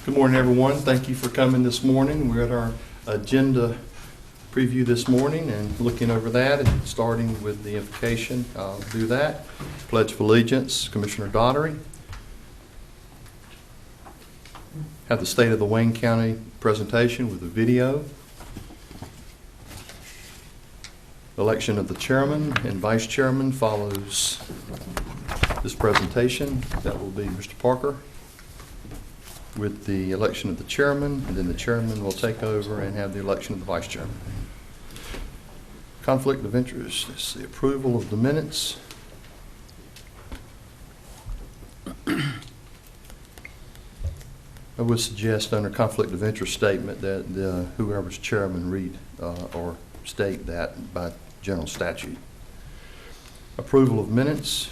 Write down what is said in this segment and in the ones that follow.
Good morning, everyone. Thank you for coming this morning. We're at our agenda preview this morning and looking over that and starting with the invocation. I'll do that. Pledge of Allegiance, Commissioner Daugherty. Have the State of the Wayne County presentation with a video. Election of the chairman and vice chairman follows this presentation. That will be Mr. Parker with the election of the chairman, and then the chairman will take over and have the election of the vice chairman. Conflict of interest. It's the approval of the minutes. I would suggest under conflict of interest statement that whoever's chairman read or state that by general statute. Approval of minutes.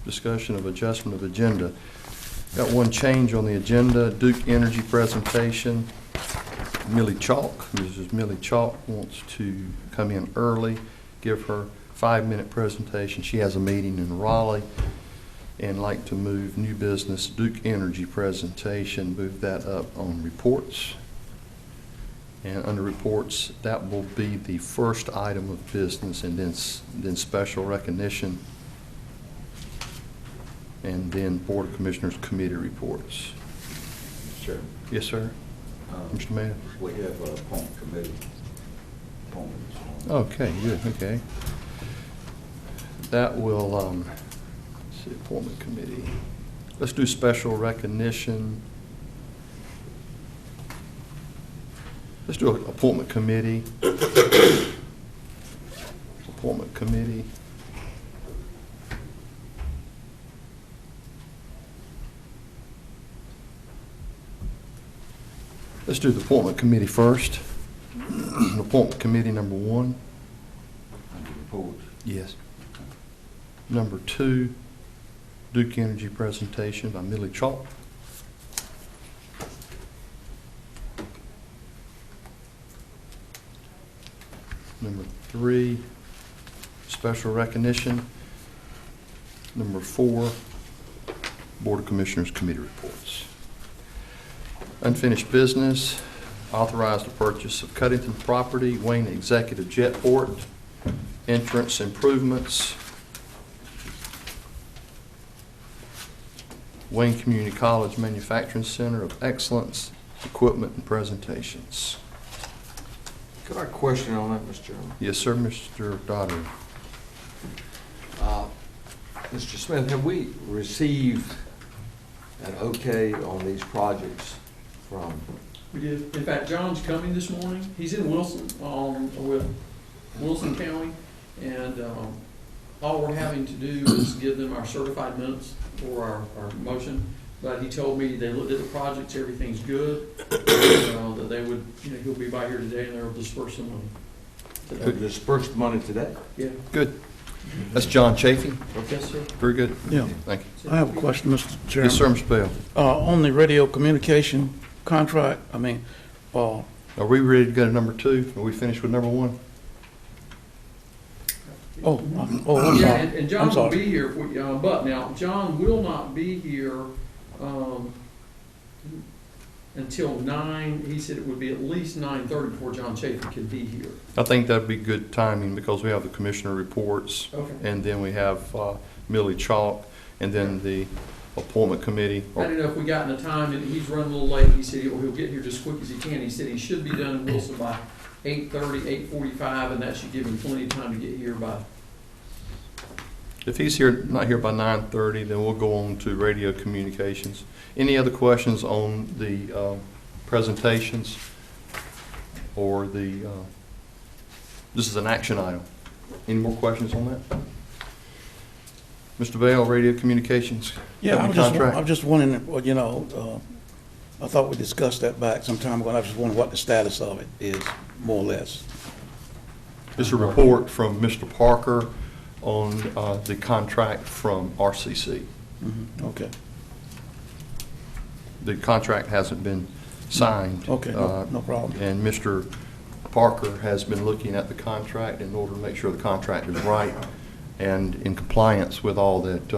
Discussion of adjustment of agenda. Got one change on the agenda. Duke Energy presentation. Millie Chalk, Mrs. Millie Chalk wants to come in early, give her 5-minute presentation. She has a meeting in Raleigh and like to move new business Duke Energy presentation, move that up on reports. And under reports, that will be the first item of business, and then special recognition, and then Board of Commissioners committee reports. Sure. Yes, sir. Mr. Mayor. We have a appointment committee appointments. Okay, good. Okay. That will, let's see, appointment committee. Let's do special recognition. Let's do an appointment committee. Appointment committee. Let's do the appointment committee first. Appointment committee number 1. Under reports. Yes. Number 2, Duke Energy presentation by Millie Chalk. Number 3, special recognition. Number 4, Board of Commissioners committee reports. Unfinished business, authorize the purchase of Cuttington property, Wayne Executive Jetport, entrance improvements, Wayne Community College Manufacturing Center of Excellence, equipment and presentations. Got a question on that, Mr. Chairman. Yes, sir, Mr. Daugherty. Mr. Smith, have we received an okay on these projects from? We did. In fact, John's coming this morning. He's in Wilson, with Wilson County, and all we're having to do is give them our certified minutes for our motion. But he told me they looked at the projects, everything's good, that they would, he'll be by here today and they'll disperse some money today. Disperse the money today? Yeah. Good. That's John Chafee. Yes, sir. Very good. Yeah. Thank you. I have a question, Mr. Chairman. Yes, sir, Mr. Bell. On the radio communication contract, Are we ready to go to number 2? Are we finished with number 1? I'm Yeah, sorry. and John I'm will sorry. be here, but now, John will not be here until 9. He said it would be at least 9:30 before John Chafee could be here. I think that'd be good timing because we have the commissioner reports, Okay. and then we have Millie Chalk, and then the appointment committee. I don't know if we got in the time, and he's running a little late. He said he'll get here just as quick as he can. He said he should be done in Wilson by 8:30, 8:45, and that should give him plenty of time to get here by. If he's not here by 9:30, then we'll go on to radio communications. Any other questions on the presentations or this is an action item? Any more questions on that? Mr. Bell, radio communications? Yeah, Company I'm contract? just wondering, I thought we discussed that back some time ago, and I just wondering what the status of it is, more or less. It's a report from Mr. Parker on the contract from RCC. Okay. The contract hasn't been signed. Okay, no problem. And Mr. Parker has been looking at the contract in order to make sure the contract is right and in compliance with all that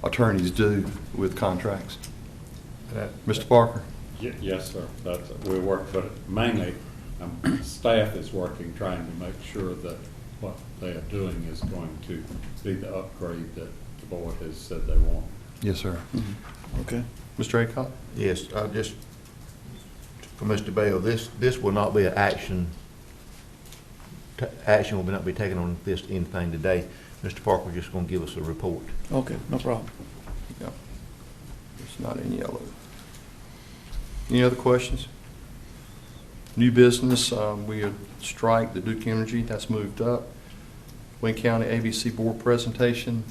attorneys do with contracts. Mr. Parker? Yes, sir. That's, we work, but mainly, staff is working, trying to make sure that what they are doing is going to be the upgrade that the board has said they want. Yes, sir. Okay. Mr. Aycock? Yes, just for Mr. Bell, this will not be an action will not be taken on this anything today. Mr. Parker's just gonna give us a report. Okay, no problem. Yeah. It's not in yellow. Any other questions? New business, we had strike the Duke Energy, that's moved up. Wayne County ABC Board presentation.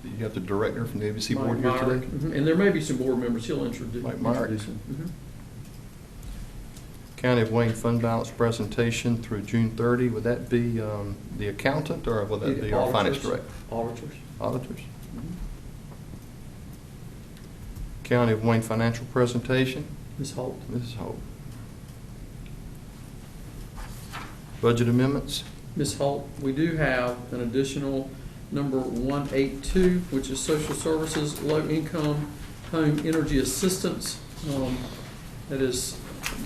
You have the director from the ABC Board here Mike today? Myrick. And there may be some board members, he'll introduce. Mike Myrick. introduce them. Mhm. County of Wayne fund balance presentation through June 30. Would that be the accountant or would that be our finance Auditors. director? Auditors. Auditors. Mhm. County of Wayne financial presentation. Ms. Holt. Mrs. Holt. Budget amendments. Ms. Holt, we do have an additional number 182, which is social services, low-income home energy assistance. That is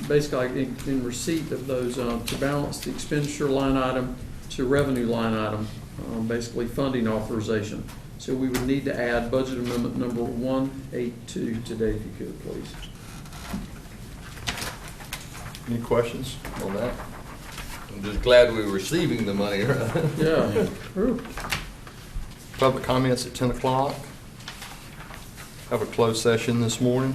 basically in receipt of those to balance the expenditure line item to revenue line item, basically funding authorization. So we would need to add budget amendment number 182 today, if you could, please. Any questions on that? I'm just glad we're receiving the money, right? Yeah. Ooh. Public comments at 10 o'clock. Have a closed session this morning.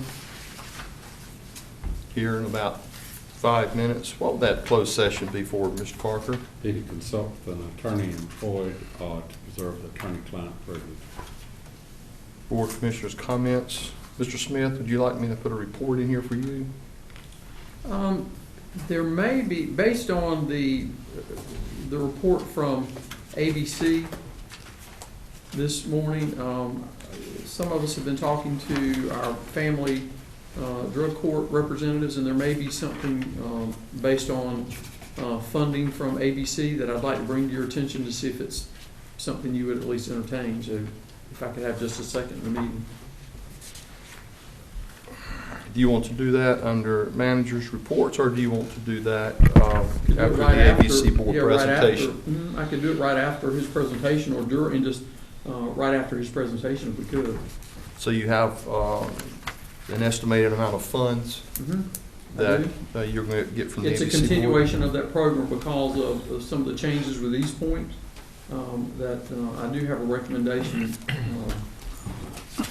Here in about 5 minutes. What would that closed session be for, Mr. Parker? Be to consult with an attorney employed to preserve the attorney-client privilege. Board Commissioners' comments. Mr. Smith, would you like me to put a report in here for you? There may be, based on the report from ABC this morning, some of us have been talking to our family drug court representatives, and there may be something based on funding from ABC that I'd like to bring to your attention to see if it's something you would at least entertain. So if I could have just a second in the meeting. Do you want to do that under managers' reports, or do you want to do that Could do it after the right ABC board yeah, right after. presentation? I could do it right after his presentation or during, just right after his presentation if we could. So you have an estimated amount of funds Mhm. I that do. you're going to get from the ABC It's a board? continuation of that program because of some of the changes with East Point, that I do have a recommendation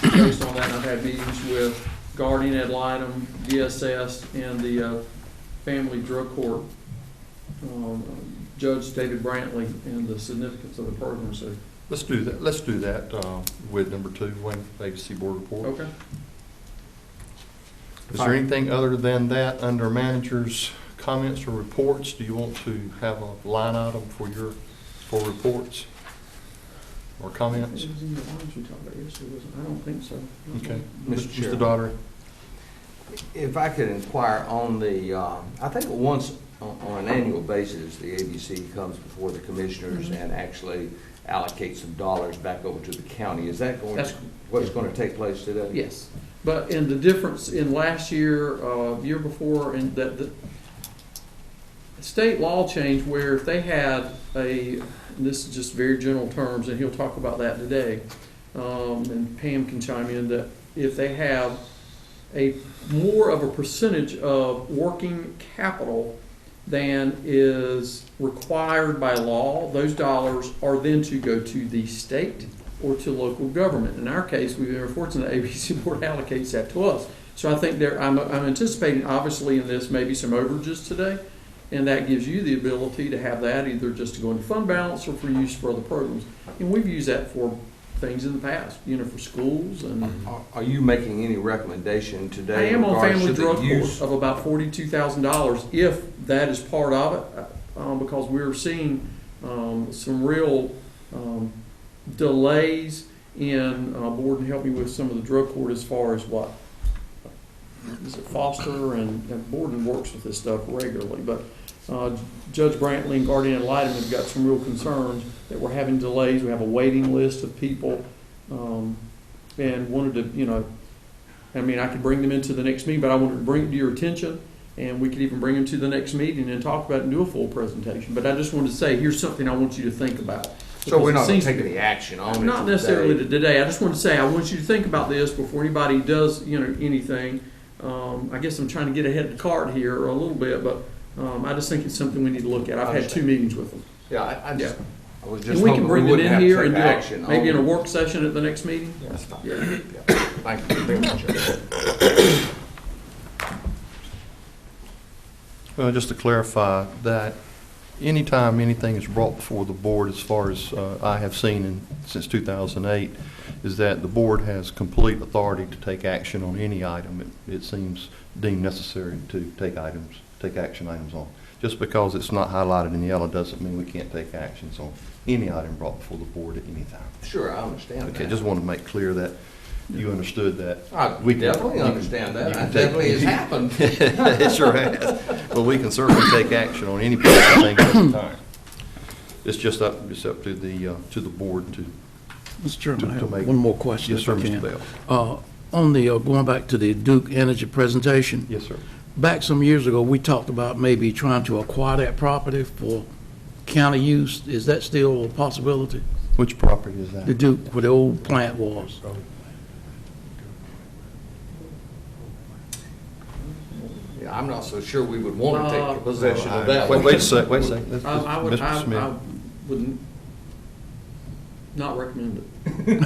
based on that. And I've had meetings with Guardian Ad Litem, DSS, and the Family Drug Court, Judge David Brantley, and the significance of the program. So, Let's do that. Let's do that with number 2, Wayne ABC board report. okay. Is there anything other than that under managers' comments or reports? Do you want to have a line item for reports or comments? It was in the lines we talked about yesterday, wasn't it? I don't think so. Okay. Mr. Chairman. Mr. Daugherty? If I could inquire on the, I think once on an annual basis, the ABC comes before the commissioners and actually allocates some dollars back over to the county. Is that That's- what's going to take place today? Yes, but in the difference in last year, year before, and that the state law changed where if they had and this is just very general terms, and he'll talk about that today, and Pam can chime in, that if they have a more of a percentage of working capital than is required by law, those dollars are then to go to the state or to local government. In our case, we've been fortunate that ABC Board allocates that to us. So I think I'm anticipating, obviously, in this, maybe some overages today, and that gives you the ability to have that either just to go into fund balance or for use for other programs. And we've used that for things in the past, for schools and. Are you making any recommendation I today in am on regards family to the drug court use? of about $42,000, if that is part of it, because we're seeing some real delays in Borden help me with some of the drug court as far as what? Is it Foster and Borden works with this stuff regularly, but Judge Brantley and Guardian Ad Litem have got some real concerns that we're having delays. We have a waiting list of people, and wanted to, I mean, I could bring them into the next meeting, but I wanted to bring it to your attention, and we could even bring them to the next meeting and talk about it and do a full presentation. But I just wanted to say, here's something I want you to think about. So we're not Because it gonna seems take to be- any action on it Not necessarily today? today. I just want to say, I want you to think about this before anybody does, anything. I guess I'm trying to get ahead of the cart here a little bit, but I just think it's something we need to look at. I've had 2 meetings with them. Yeah, I was just And we can hoping we bring it wouldn't in have to here take and do action it, maybe in a on it. work session at the next meeting. That's fine. Yeah. Yeah. Thank you very much. Well, just to clarify that, anytime anything is brought before the board, as far as I have seen since 2008, is that the board has complete authority to take action on any item it seems deemed necessary to take action items on. Just because it's not highlighted in yellow doesn't mean we can't take actions on any item brought before the board at any time. Sure, I understand that. Okay, just want to make clear that you understood that. I We can- definitely you can- understand that. you can That take- definitely has happened. It sure has. But we can certainly take action on any particular thing at any time. It's just up to the board to, Mr. Chairman, I to have make- one more question. yes, if sir, I can. Mr. Bell. On the, going back to the Duke Energy presentation, Yes, sir. back some years ago, we talked about maybe trying to acquire that property for county use. Is that still a possibility? Which property is The that? Duke, where the old plant was. Yeah, I'm not so sure we would want to take possession of that. Wait a sec. Let's- I would, Mr. Smith. I wouldn't, not recommend it.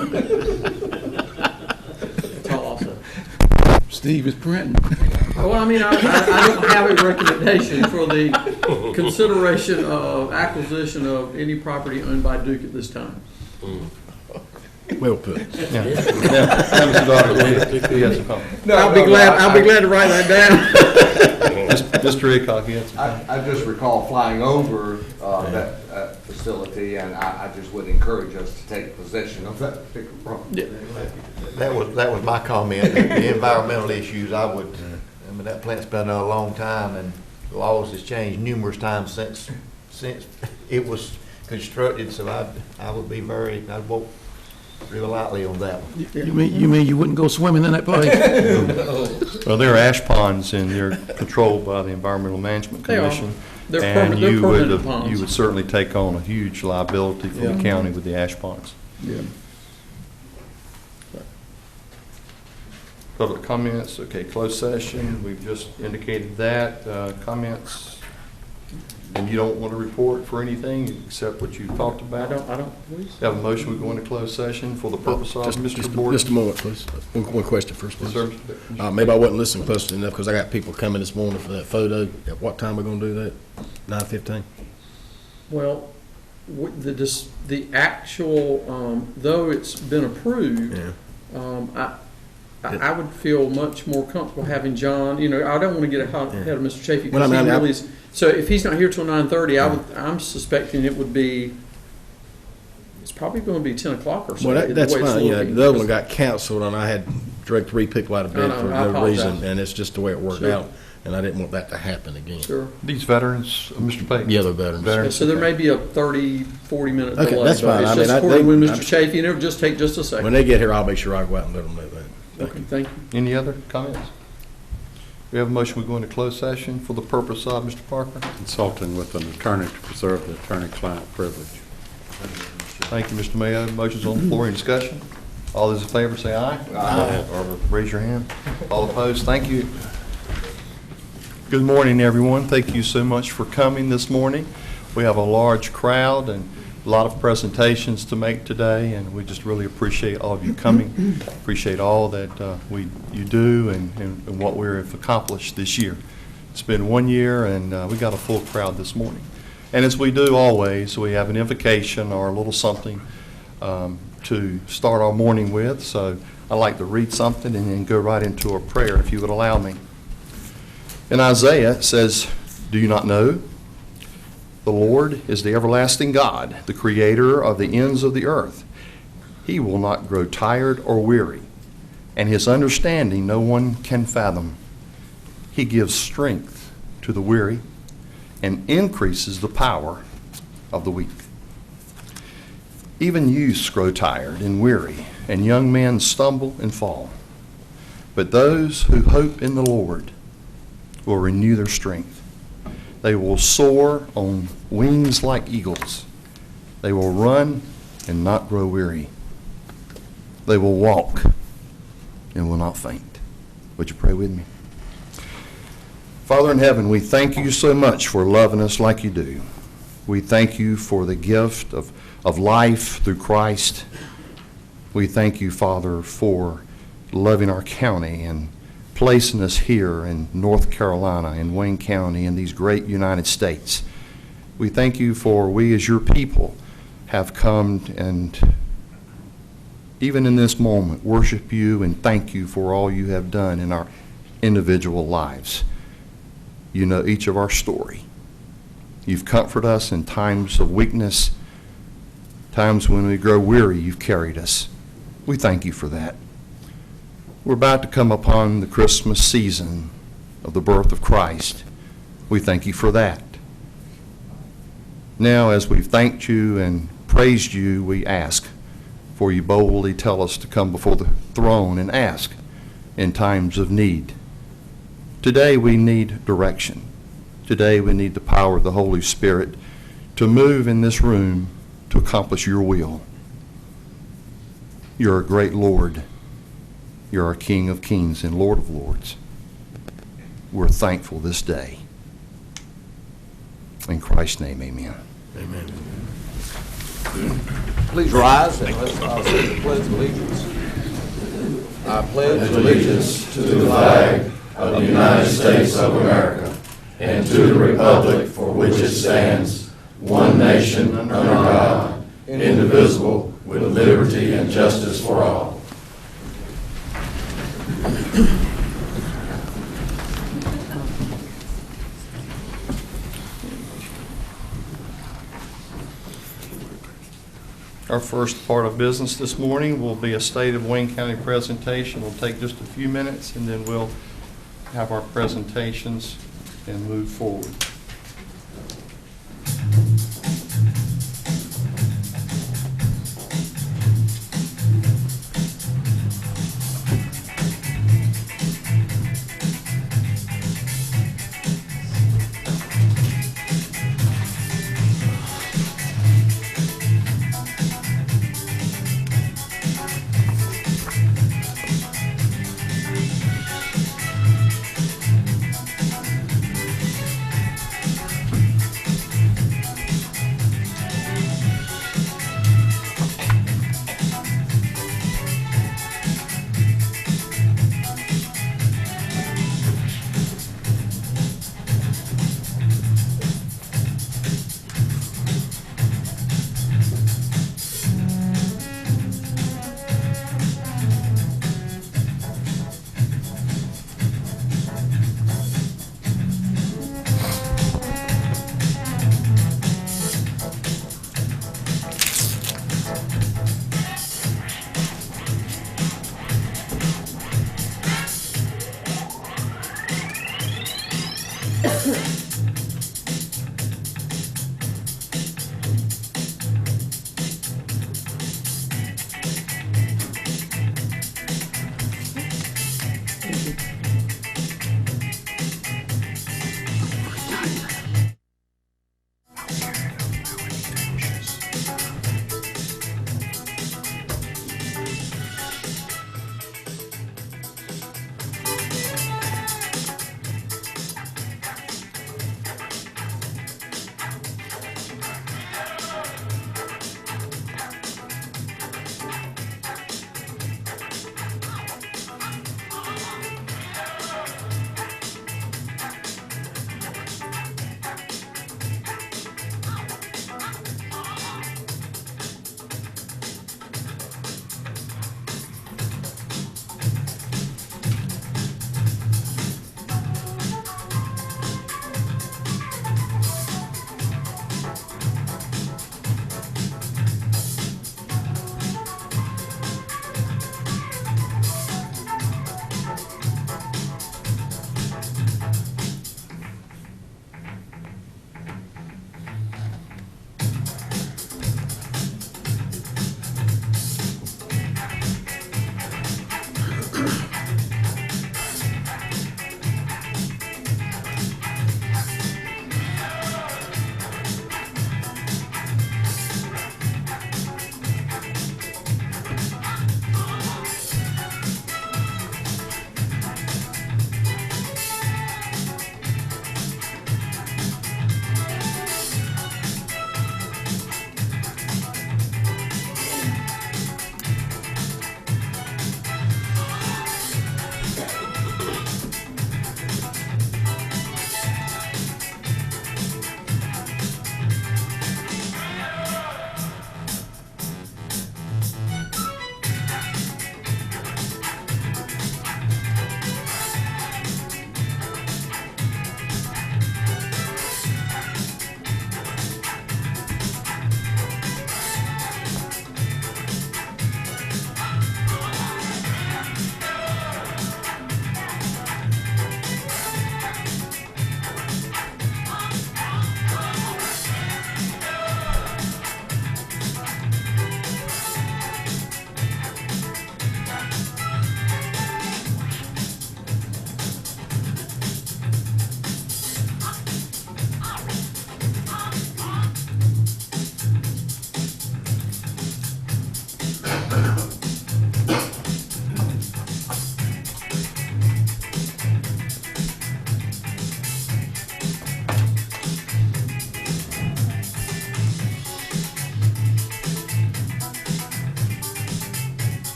That's all I'll say. Steve is printing. Well, I mean, I don't have a recommendation for the consideration of acquisition of any property owned by Duke at this time. Well put. Yeah. Mr. Dodd, he has a comment. I'll be glad to write that down. Mr. Hickok, he has a comment. I just recall flying over that facility, and I just would encourage us to take possession of that particular property. That was my comment, the environmental issues, I mean, that plant's been there a long time, and laws has changed numerous times since it was constructed, so I would be I'd walk real lightly on that one. You mean you wouldn't go swimming in that place? Well, there are ash ponds, and they're controlled by the Environmental Management They are. Commission. They're And they're you would, permanent ponds. you would certainly take on a huge liability for the Yeah. county with the ash ponds. Yeah. Public comments, okay, closed session, we've just indicated that. Comments, and you don't want to report for anything except what you talked about? I don't, please. Have a motion, we go into closed session for the purpose of, Just Mr. Board? a moment, please. One question first, Yes, please. sir. Maybe I wasn't listening closely enough because I got people coming this morning for that photo. At what time we gonna do that? 9:15? Well, the actual, though it's been approved, Yeah. I would feel much more comfortable having John, I don't want to get ahead of Mr. Chafee Well, I because he mean, really is, so if he's not here till 9:30, I'm suspecting it would be, it's probably going to be 10 o'clock or so. Well, the that's way it's fine. looking. The other one got canceled and I had dragged 3 people out of bed No, for I no reason. apologize. And it's just the way it worked Sure. out. And I didn't want that to happen again. Sure. These veterans, Mr. Pate? Yeah, they're veterans. Veterans. So there may be a 30, 40-minute delay. Okay, that's but fine. It's I mean, just I- according they- with I'm- Mr. Chafee, and it'll just take just a second. When they get here, I'll be sure I go out and let them know that. Okay, thank you. Any other comments? We have a motion, we go into closed session for the purpose of, Mr. Parker? Consulting with an attorney to preserve the attorney-client privilege. Thank you, Mr. Mayo. Motion's on the floor. Any discussion? All those in favor say aye. Aye. Or raise your hand. All opposed, thank you. Good morning, everyone. Thank you so much for coming this morning. We have a large crowd and a lot of presentations to make today, and we just really appreciate all of you coming. Appreciate all that you do and what we have accomplished this year. It's been 1 year, and we got a full crowd this morning. And as we do always, we have an invocation or a little something to start our morning with. So I'd like to read something and then go right into a prayer, if you would allow me. In Isaiah, it says, "Do you not know? The Lord is the everlasting God, the creator of the ends of the earth. He will not grow tired or weary, and his understanding no one can fathom. He gives strength to the weary and increases the power of the weak. Even youths grow tired and weary, and young men stumble and fall. But those who hope in the Lord will renew their strength. They will soar on wings like eagles. They will run and not grow weary. They will walk and will not faint. Would you pray with me? Father in heaven, we thank you so much for loving us like you do. We thank you for the gift of life through Christ. We thank you, Father, for loving our county and placing us here in North Carolina, in Wayne County, in these great United States. We thank you for we as your people have come and even in this moment worship you and thank you for all you have done in our individual lives. You know each of our story. You've comforted us in times of weakness, times when we grow weary, you've carried us. We thank you for that. We're about to come upon the Christmas season of the birth of Christ. We thank you for that. Now, as we've thanked you and praised you, we ask for you boldly tell us to come before the throne and ask in times of need. Today we need direction. Today we need the power of the Holy Spirit to move in this room to accomplish your will. You're a great Lord. You're our King of Kings and Lord of Lords. We're thankful this day. In Christ's name, amen. Amen. Please rise and let's say the Pledge of Allegiance. I pledge allegiance to the flag of the United States of America and to the republic for which it stands, one nation under God, indivisible, with liberty and justice for all. Our first part of business this morning will be a State of Wayne County presentation. We'll take just a few minutes and then we'll have our presentations and move forward.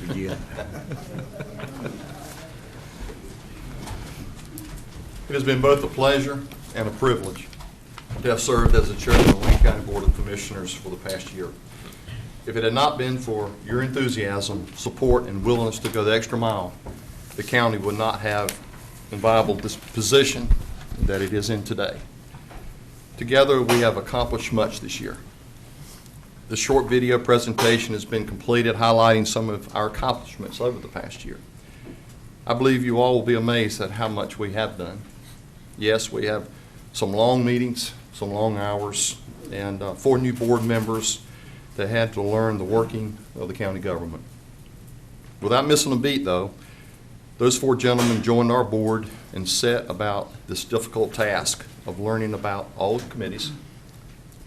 it again. It has been both a pleasure and a privilege to have served as the chairman of the Wayne County Board of Commissioners for the past year. If it had not been for your enthusiasm, support, and willingness to go the extra mile, the county would not have enviable this position that it is in today. Together, we have accomplished much this year. This short video presentation has been completed highlighting some of our accomplishments over the past year. I believe you all will be amazed at how much we have done. Yes, we have some long meetings, some long hours, and 4 new board members that had to learn the working of the county government. Without missing a beat, though, those 4 gentlemen joined our board and set about this difficult task of learning about all the committees,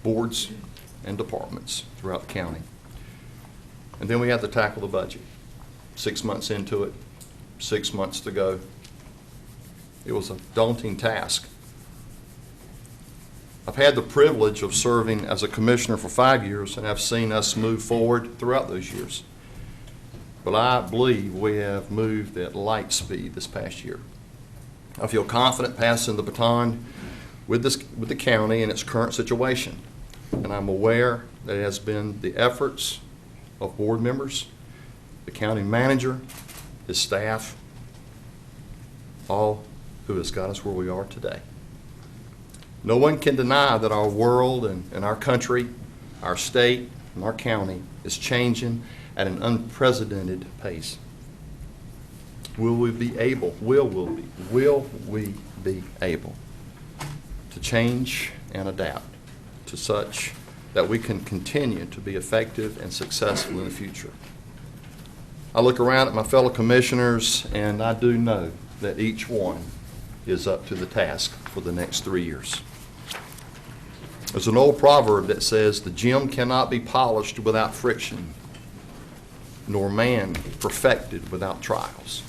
boards, and departments throughout the county. And then we had to tackle the budget. 6 months into it, 6 months to go. It was a daunting task. I've had the privilege of serving as a commissioner for 5 years, and I've seen us move forward throughout those years. But I believe we have moved at light speed this past year. I feel confident passing the baton with the county in its current situation, and I'm aware that it has been the efforts of board members, the county manager, his staff, all who has got us where we are today. No one can deny that our world and our country, our state, and our county is changing at an unprecedented pace. Will we be able to change and adapt to such that we can continue to be effective and successful in the future? I look around at my fellow commissioners, and I do know that each one is up to the task for the next 3 years. There's an old proverb that says, "The gem cannot be polished without friction, nor man perfected without trials."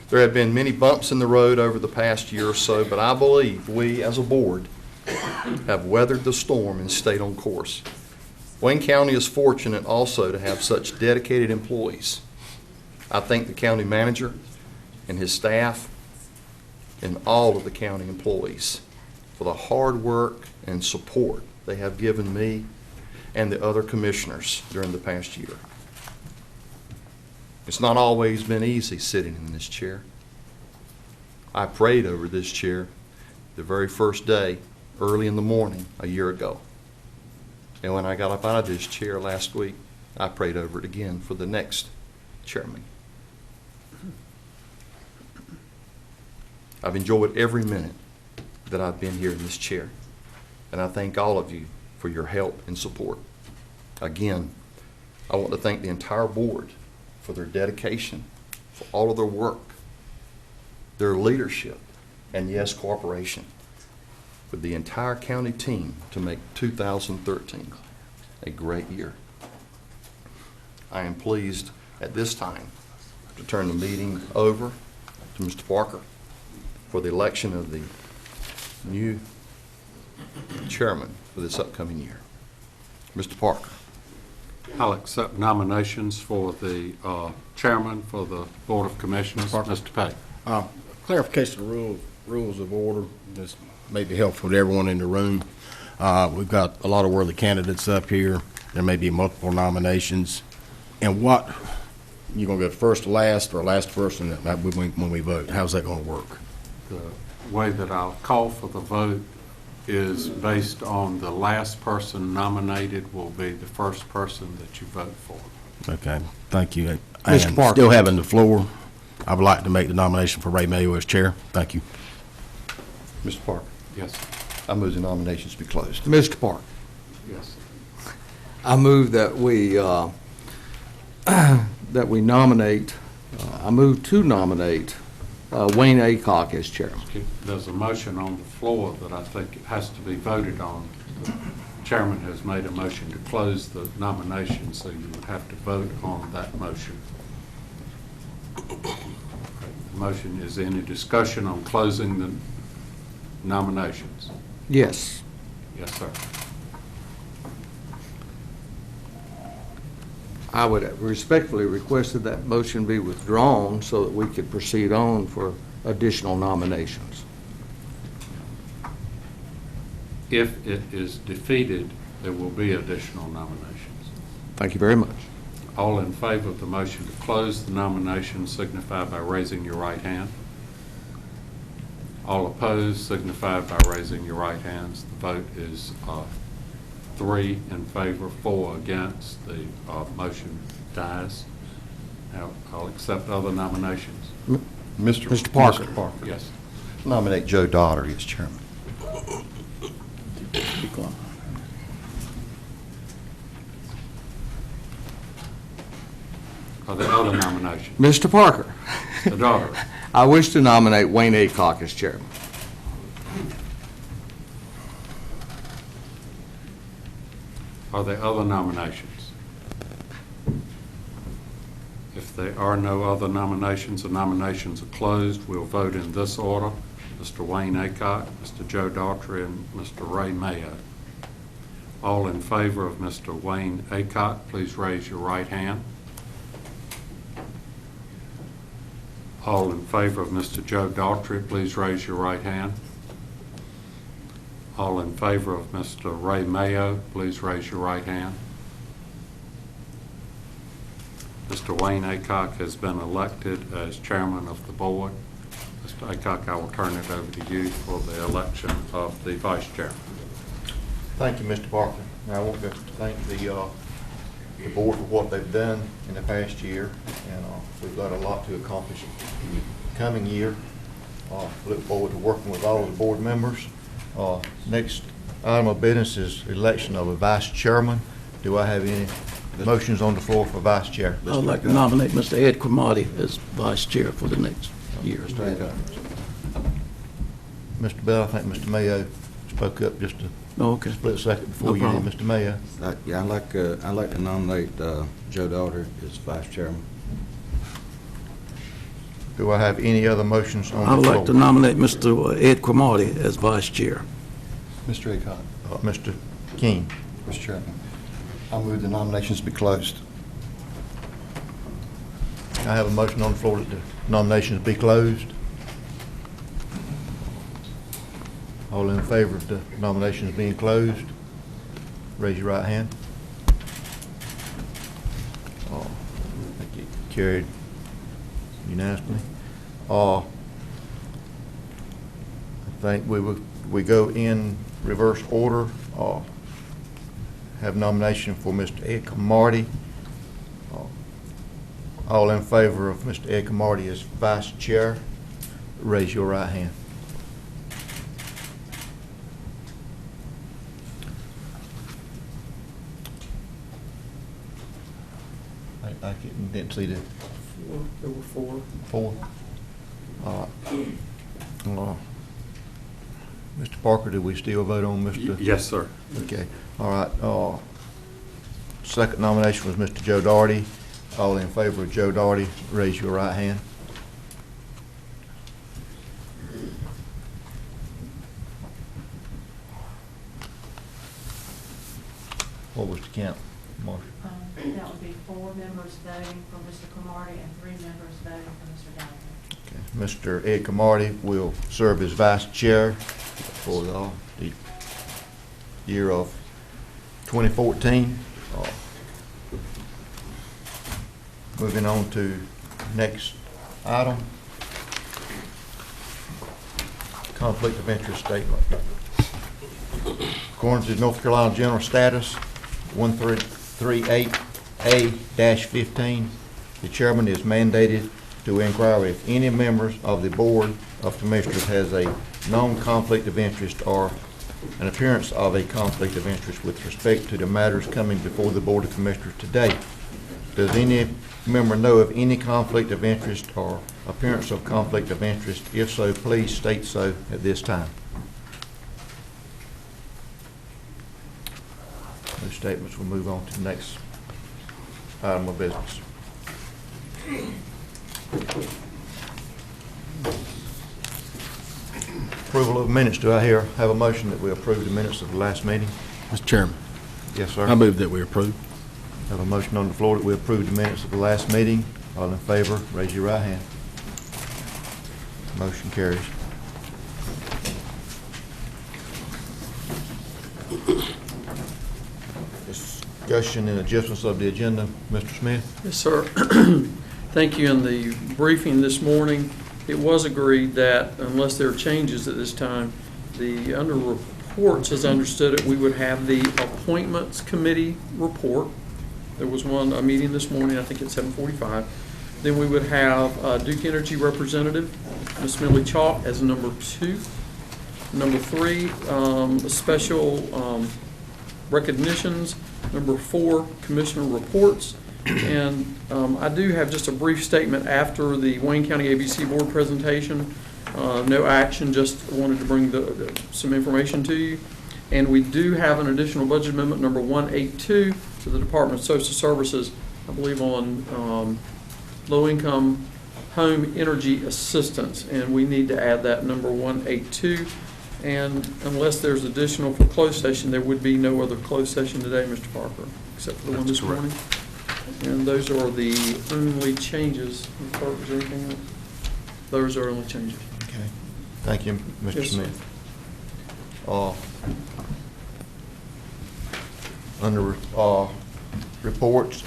There have been many bumps in the road over the past year or so, but I believe we as a board have weathered the storm and stayed on course. Wayne County is fortunate also to have such dedicated employees. I thank the county manager and his staff and all of the county employees for the hard work and support they have given me and the other commissioners during the past year. It's not always been easy sitting in this chair. I prayed over this chair the very first day, early in the morning, a year ago. And when I got up out of this chair last week, I prayed over it again for the next chairman. I've enjoyed every minute that I've been here in this chair, and I thank all of you for your help and support. Again, I want to thank the entire board for their dedication, for all of their work, their leadership, and yes, cooperation with the entire county team to make 2013 a great year. I am pleased at this time to turn the meeting over to Mr. Parker for the election of the new chairman for this upcoming year. Mr. Parker. I'll accept nominations for the chairman for the Board of Commissioners, Mr. Pate. Clarification of rules of order. This may be helpful to everyone in the room. We've got a lot of worthy candidates up here. There may be multiple nominations. And what, you're going to go first to last or last person when we vote? How's that going to work? The way that I'll call for the vote is based on the last person nominated will be the first person that you vote for. Okay, thank you. Mr. And Parker. still having the floor, I would like to make the nomination for Ray Mayo as chair. Thank you. Mr. Parker. Yes, I move the nominations be closed. Mr. Park, yes. I move that we nominate, I move to nominate Wayne Aycock as chairman. There's a motion on the floor that I think it has to be voted on. The chairman has made a motion to close the nomination, so you would have to vote on that motion. The motion is any discussion on closing the nominations? Yes. Yes, sir. I would respectfully request that that motion be withdrawn so that we could proceed on for additional nominations. If it is defeated, there will be additional nominations. Thank you very much. All in favor of the motion to close the nomination signify by raising your right hand. All opposed signify by raising your right hands. The vote is 3 in favor, 4 against. The motion dies. Now, I'll accept other nominations. Mr. Parker. Mr. Parker. Yes. Nominate Joe Daugherty as chairman. Are there other nominations? Mr. Parker, The daughter. I wish to nominate Wayne Aycock as chairman. Are there other nominations? If there are no other nominations, the nominations are closed. We'll vote in this order: Mr. Wayne Aycock, Mr. Joe Daugherty, and Mr. Ray Mayo. All in favor of Mr. Wayne Aycock, please raise your right hand. All in favor of Mr. Joe Daugherty, please raise your right hand. All in favor of Mr. Ray Mayo, please raise your right hand. Mr. Wayne Aycock has been elected as chairman of the board. Mr. Aycock, I will turn it over to you for the election of the vice chairman. Thank you, Mr. Parker. I want to thank the board for what they've done in the past year, and we've got a lot to accomplish in the coming year. Look forward to working with all of the board members. Next item of business is election of a vice chairman. Do I have any motions on the floor for vice chair? I'd like to nominate Mr. Ed Cromartie as vice chair for the next year. Mr. Bell, I think Mr. Mayo spoke up just a Okay. split second before No you did, problem. Mr. Mayo. Yeah, I'd like to nominate Joe Daugherty as vice chairman. Do I have any other motions on I'd the floor? like to nominate Mr. Ed Cromartie as vice chair. Mr. Aycock. Mr. King. Mr. Chairman, I move the nominations be closed. I have a motion on the floor that the nominations be closed. All in favor of the nominations being closed, raise your right hand. I think it carried unanimously. I think we go in reverse order. Have nomination for Mr. Ed Cromartie. All in favor of Mr. Ed Cromartie as vice chair, raise your right hand. I didn't see the There were 4. four. Mr. Parker, do we still vote on Mr.? Yes, sir. Okay, all right. Second nomination was Mr. Joe Daugherty. All in favor of Joe Daugherty, raise your right hand. What was the count, Marcia? That would be 4 members voting for Mr. Cromartie and 3 members voting for Mr. Daugherty. Okay. Mr. Ed Cromartie will serve as vice chair for the year of 2014. Moving on to next item. Conflict of interest statement. According to North Carolina General Status 1338A-15, the chairman is mandated to inquire if any members of the Board of Commissioners has a known conflict of interest or an appearance of a conflict of interest with respect to the matters coming before the Board of Commissioners today. Does any member know of any conflict of interest or appearance of conflict of interest? If so, please state so at this time. No statements. We'll move on to the next item of business. Approval of minutes. Do I have a motion that we approve the minutes of the last meeting? Mr. Chairman, Yes, sir. I move that we approve. Have a motion on the floor that we approve the minutes of the last meeting. All in favor, raise your right hand. Motion carries. Discussion and adjustments of the agenda, Mr. Smith. Yes, sir. Thank you. In the briefing this morning, it was agreed that unless there are changes at this time, under reports, as I understood it, we would have the Appointments Committee report. There was a meeting this morning, I think at 7:45. Then we would have Duke Energy representative, Ms. Millie Chalk, as number 2. Number 3, special recognitions. Number 4, commissioner reports. And I do have just a brief statement after the Wayne County ABC Board presentation. No action, just wanted to bring some information to you. And we do have an additional budget amendment, number 182, to the Department of Social Services, I believe on low-income home energy assistance. And we need to add that number 182. And unless there's additional for closed session, there would be no other closed session today, Mr. Parker, except for the one this morning. And those are the only changes. Mr. Parker, is there anything else? Those are only changes. Okay. Thank you, Mr. Yes, sir. Smith. Under reports,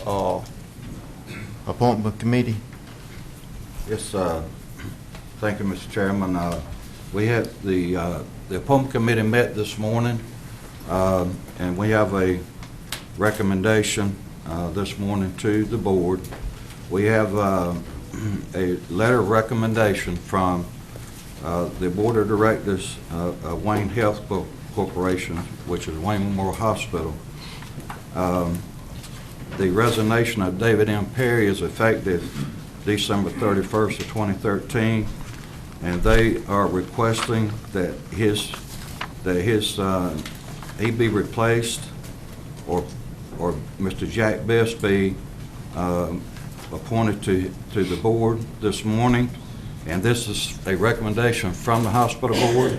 appointment committee. Yes, thank you, Mr. Chairman. We had the appointment committee met this morning, and we have a recommendation this morning to the board. We have a letter of recommendation from the Board of Directors of Wayne Health Corporation, which is Wayne Memorial Hospital. The resignation of David M. Perry is effective December 31st of 2013, and they are requesting that he be replaced, or Mr. Jack Best be appointed to the board this morning. And this is a recommendation from the hospital board.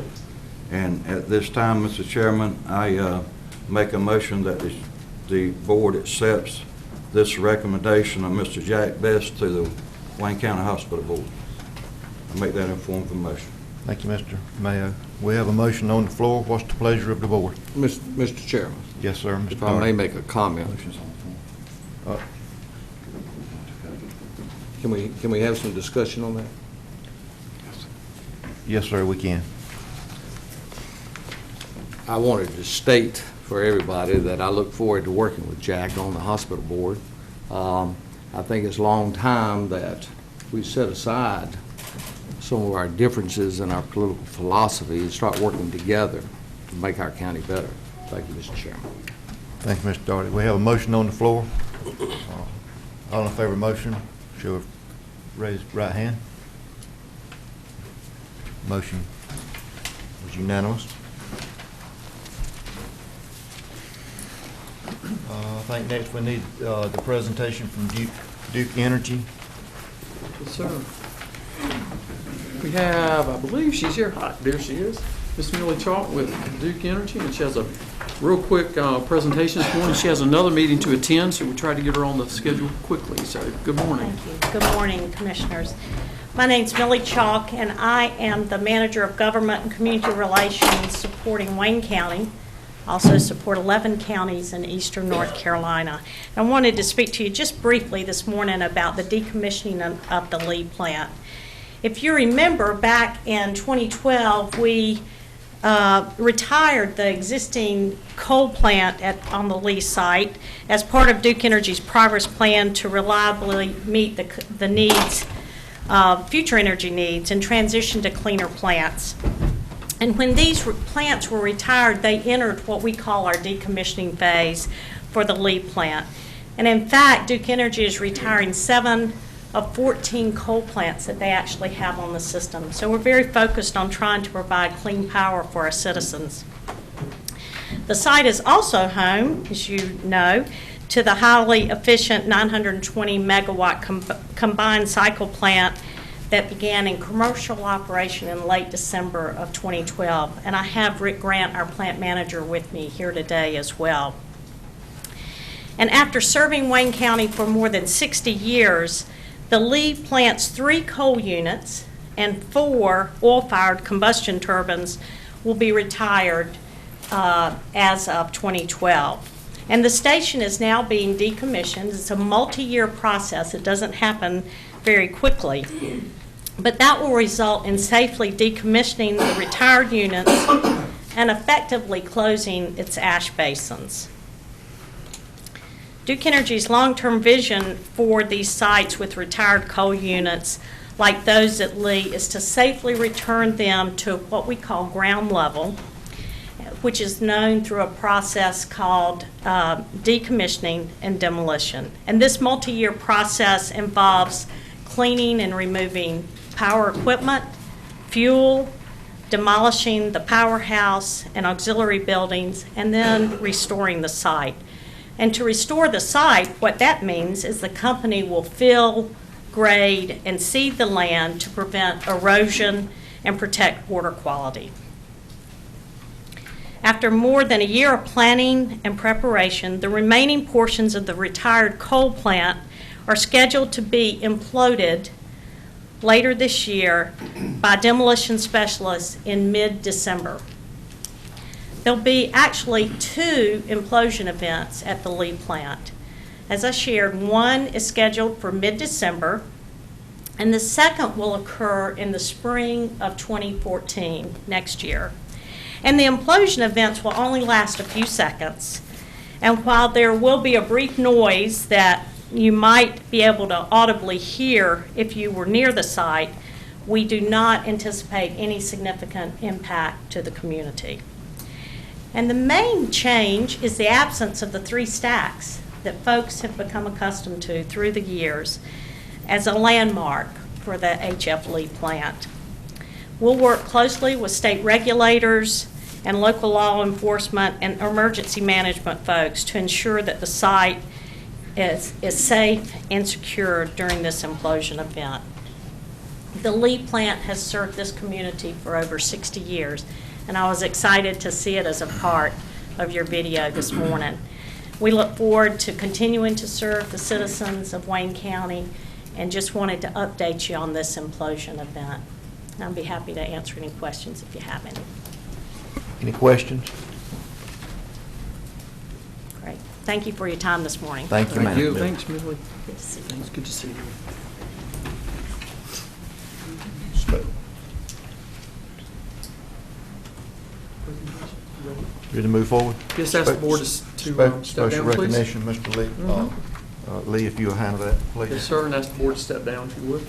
And at this time, Mr. Chairman, I make a motion that the board accepts this recommendation of Mr. Jack Best to the Wayne County Hospital Board. I make that informed motion. Thank you, Mr. Mayo. We have a motion on the floor. What's the pleasure of the board? Mr. Chairman, Yes, sir, Mr. if I may Carter. make a comment. Can we have some discussion on that? Yes, sir, we can. I wanted to state for everybody that I look forward to working with Jack on the hospital board. I think it's a long time that we set aside some of our differences in our political philosophy and start working together to make our county better. Thank you, Mr. Chairman. Thank you, Mr. Doherty. We have a motion on the floor. All in favor of the motion, show of raised right hand. Motion was unanimous. I think next we need the presentation from Duke Energy. Yes, sir. We have, I believe she's here. Hi, there she is. Ms. Millie Chalk with Duke Energy, and she has a real quick presentation this morning. She has another meeting to attend, so we tried to get her on the schedule quickly. So, good morning. Thank you. Good morning, Commissioners. My name's Millie Chalk, and I am the Manager of Government and Community Relations supporting Wayne County. Also support 11 counties in eastern North Carolina. And I wanted to speak to you just briefly this morning about the decommissioning of the Lee plant. If you remember, back in 2012, we retired the existing coal plant on the Lee site as part of Duke Energy's progress plan to reliably meet the needs, future energy needs, and transition to cleaner plants. And when these plants were retired, they entered what we call our decommissioning phase for the Lee plant. And in fact, Duke Energy is retiring 7 of 14 coal plants that they actually have on the system. So we're very focused on trying to provide clean power for our citizens. The site is also home, as you know, to the highly efficient 920 megawatt combined cycle plant that began in commercial operation in late December of 2012. And I have Rick Grant, our plant manager, with me here today as well. And after serving Wayne County for more than 60 years, the Lee plant's 3 coal units and 4 oil-fired combustion turbines will be retired as of 2012. And the station is now being decommissioned. It's a multi-year process. It doesn't happen very quickly. But that will result in safely decommissioning the retired units and effectively closing its ash basins. Duke Energy's long-term vision for these sites with retired coal units like those at Lee is to safely return them to what we call ground level, which is known through a process called decommissioning and demolition. And this multi-year process involves cleaning and removing power equipment, fuel, demolishing the powerhouse and auxiliary buildings, and then restoring the site. And to restore the site, what that means is the company will fill, grade, and seed the land to prevent erosion and protect water quality. After more than a year of planning and preparation, the remaining portions of the retired coal plant are scheduled to be imploded later this year by demolition specialists in mid-December. There'll be actually 2 implosion events at the Lee plant. As I shared, one is scheduled for mid-December, and the second will occur in the spring of 2014, next year. And the implosion events will only last a few seconds. And while there will be a brief noise that you might be able to audibly hear if you were near the site, we do not anticipate any significant impact to the community. And the main change is the absence of the 3 stacks that folks have become accustomed to through the years as a landmark for the HF Lee plant. We'll work closely with state regulators and local law enforcement and emergency management folks to ensure that the site is safe and secure during this implosion event. The Lee plant has served this community for over 60 years, and I was excited to see it as a part of your video this morning. We look forward to continuing to serve the citizens of Wayne County and just wanted to update you on this implosion event. And I'll be happy to answer any questions if you have any. Any questions? Great. Thank you for your time this morning. Thank you, Thank ma'am. you. Thanks, Millie. Good to see you. Thanks, good to see you. Ready to move forward? Just ask the board to step down, Special please. recognition, Mr. Lee. Mhm. Lee, if you'll handle that, please. Yes, sir, and ask the board to step down if you would.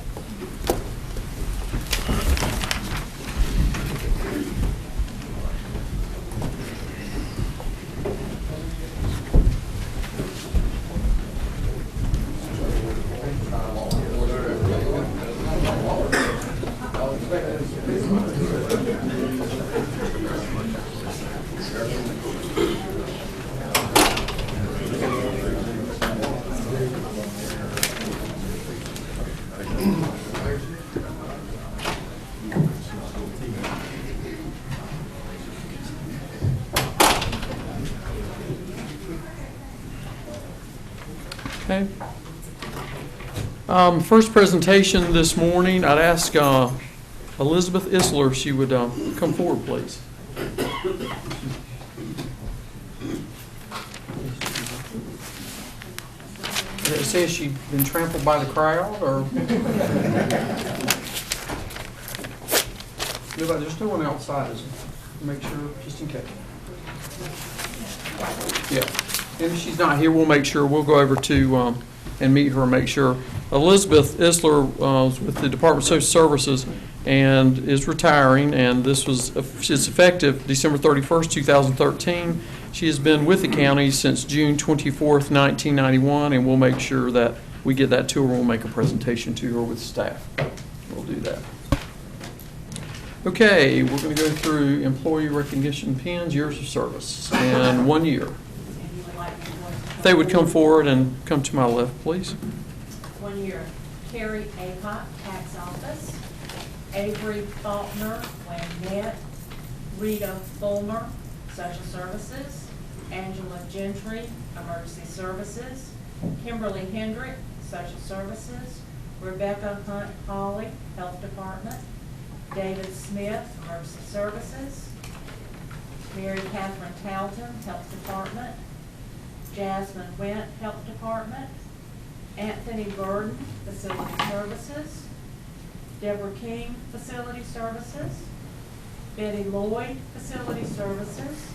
Okay. First presentation this morning, I'd ask Elizabeth Isler if she would come forward, please. Did it say she'd been trampled by the crowd, or? There's no one outside, is there? Make sure, just in case. Yeah. And if she's not here, we'll make sure, we'll go over to and meet her and make sure. Elizabeth Isler was with the Department of Social Services and is retiring, and this was, it's effective December 31st, 2013. She has been with the county since June 24th, 1991, and we'll make sure that we get that to her. We'll make a presentation to her with staff. We'll do that. Okay, we're going to go through employee recognition pins, years of service, and 1 year. They would come forward and come to my left, please. 1 year, Carrie Apott, Tax Office, Avery Faulkner, Wayne Net, Rita Fulmer, Social Services, Angela Gentry, Emergency Services. Kimberly Hendrick, Social Services. Rebecca Hunt Hawley, Health Department. David Smith, Emergency Services. Mary Catherine Talton, Health Department. Jasmine Went, Health Department. Anthony Burden, Facility Services. Deborah King, Facility Services. Betty Lloyd, Facility Services.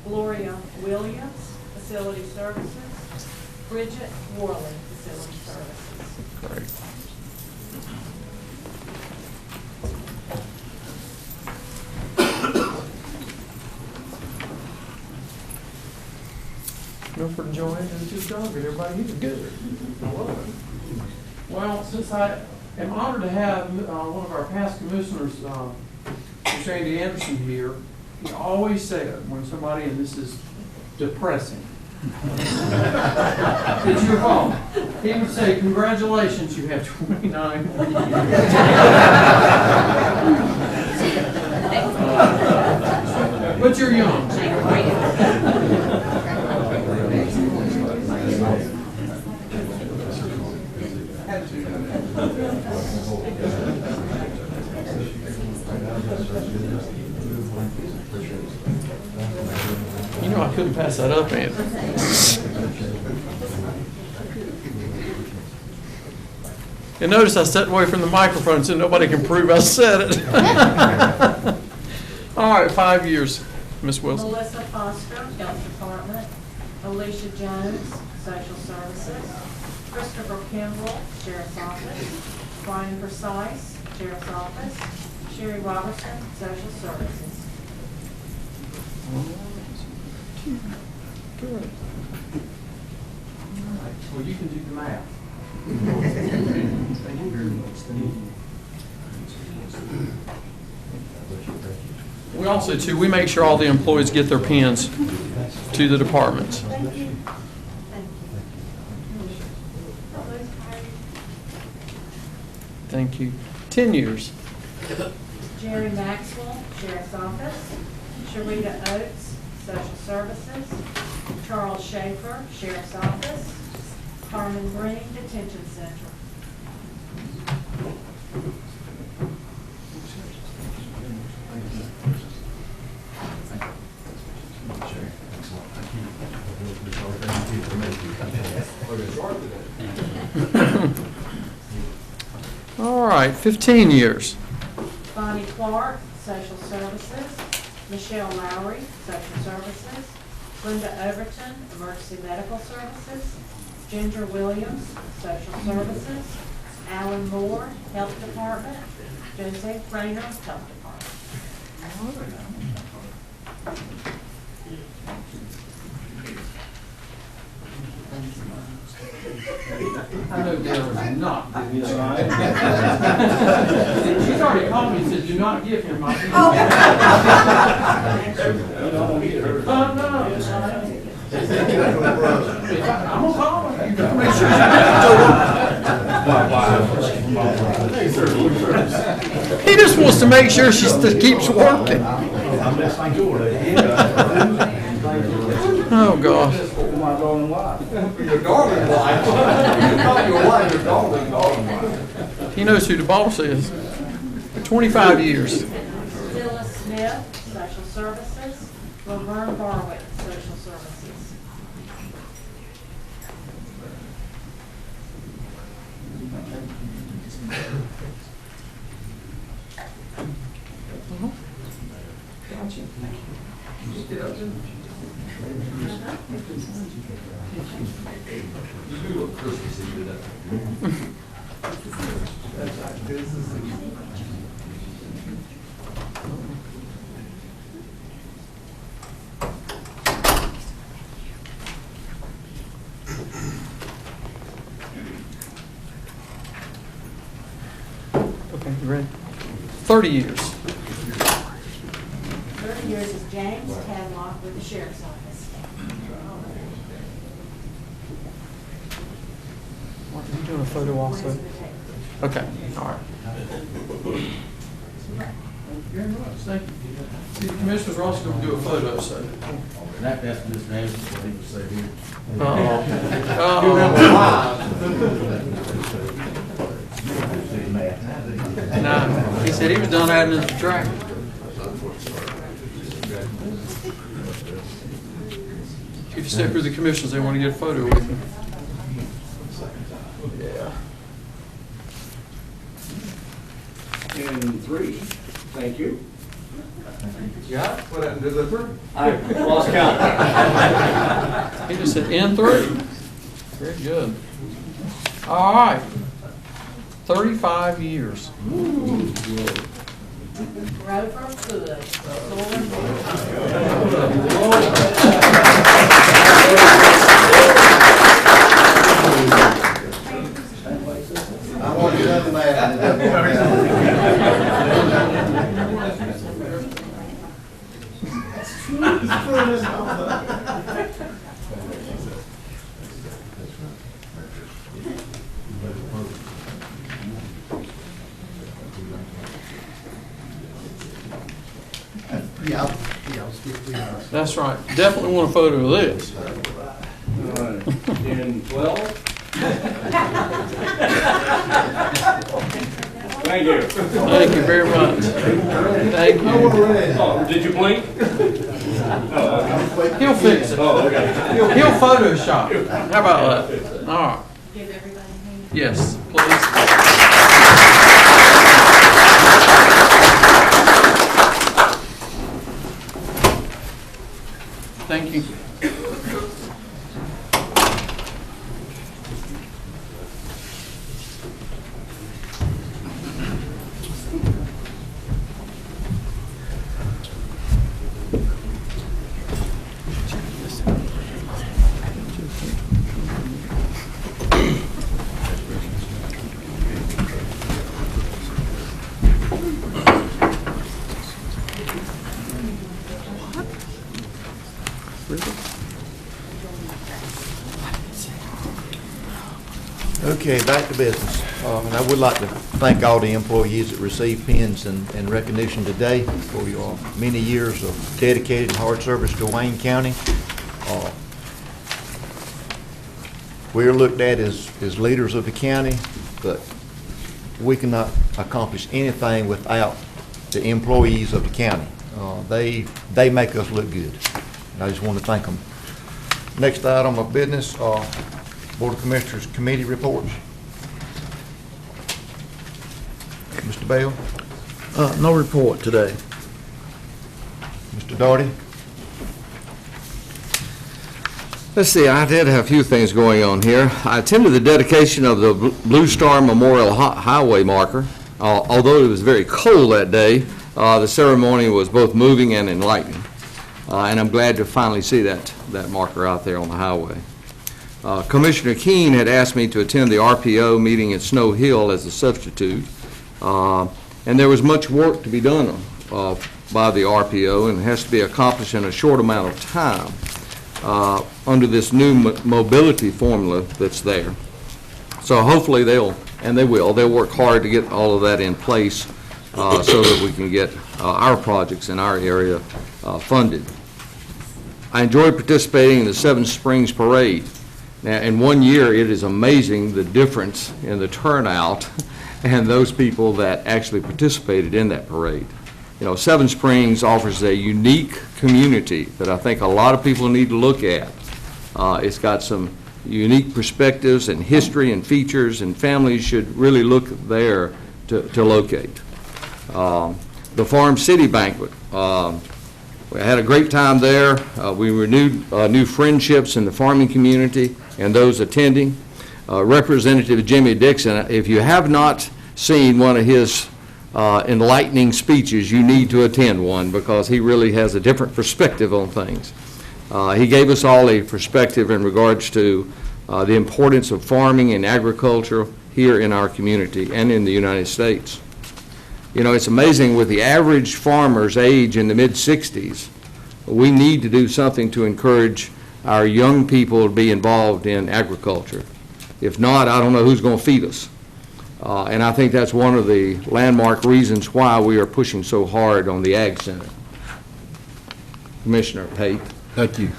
Gloria Williams, Facility Services. Bridget Worley, Facility Services. Great. Milford Joanne did a good job, and everybody here good. I love it. Well, since I am honored to have one of our past commissioners, Mr. Andy Anderson here, he always said when somebody, and this is depressing, it's your fault. He would say, congratulations, you have 29. But you're young. So you're You know I couldn't pass that up, Andy. And notice I stepped away from the microphone so nobody can prove I said it. All right, 5 years, Ms. Wilson. Melissa Foster, Health Department. Alicia Jones, Social Services. Christopher Kimbrell, Sheriff's Office. Brian Precise, Sheriff's Office. Sherry Robertson, Social Services. Good. All right, well, you can do the math. Thank you very much. Thank you. We also, too, we make sure all the employees get their pins to the departments. Thank you. Thank you. 10 years. Jerry Maxwell, Sheriff's Office. Sharita Oates, Social Services. Charles Schaefer, Sheriff's Office. Carmen Green, Detention Center. All right, 15 years. Bonnie Clark, Social Services. Michelle Lowry, Social Services. Linda Overton, Emergency Medical Services. Ginger Williams, Social Services. Alan Moore, Health Department. Joseph Rayner, Health Department. I know Darren's not giving you that. She's already called me and said, do not give him my pen. No. I'm gonna call her. You gotta make sure. He just wants to make sure she still keeps working. Oh, gosh. Your darling wife. You call your wife your darling wife. He knows who the boss is. 25 years. Phyllis Smith, Social Services. Laverne Barwick, Social Services. You look Christmassy today. Okay, you ready? 30 years. 30 years is James Tadlock with the Sheriff's Office. Are you doing a photo also? Okay, all right. Very much, thank you. See, the commissioners are also going to do a photo, so. That's Mr. Anderson, what he was saying here. No, he said he was done adding to the track. If you step through the commissioners, they want to get a photo with you. In 3, thank you. Yeah, what happened to the three? I lost count. He just said N3. Very good. All right. 35 years. Grover Good. I want you to That's right. Definitely want a photo of this. In 12. Thank you. Thank you very much. Thank you. Oh, did you blink? He'll fix it. Oh, okay. He'll Photoshop. How about that? All right. Give everybody a hand. Yes, please. Thank you. Okay, back to business. And I would like to thank all the employees that received pins and recognition today for your many years of dedicated and hard service to Wayne County. We are looked at as leaders of the county, but we cannot accomplish anything without the employees of the county. They make us look good. And I just want to thank them. Next item of business, Board of Commissioners Committee reports. Mr. Bell? No report today. Mr. Doherty? Let's see, I did have a few things going on here. I attended the dedication of the Blue Star Memorial Highway marker. Although it was very cold that day, the ceremony was both moving and enlightening. And I'm glad to finally see that marker out there on the highway. Commissioner Keene had asked me to attend the RPO meeting at Snow Hill as a substitute. And there was much work to be done by the RPO, and it has to be accomplished in a short amount of time under this new mobility formula that's there. So hopefully they'll work hard to get all of that in place so that we can get our projects in our area funded. I enjoyed participating in the Seven Springs Parade. Now, in 1 year, it is amazing the difference in the turnout and those people that actually participated in that parade. You know, Seven Springs offers a unique community that I think a lot of people need to look at. It's got some unique perspectives and history and features, and families should really look there to locate. The Farm City Banquet. We had a great time there. We renewed new friendships in the farming community and those attending. Representative Jimmy Dixon, if you have not seen one of his enlightening speeches, you need to attend one because he really has a different perspective on things. He gave us all a perspective in regards to the importance of farming and agriculture here in our community and in the United States. You know, it's amazing with the average farmer's age in the mid-60s, we need to do something to encourage our young people to be involved in agriculture. If not, I don't know who's going to feed us. And I think that's one of the landmark reasons why we are pushing so hard on the Ag Center. Commissioner Pate. Thank you.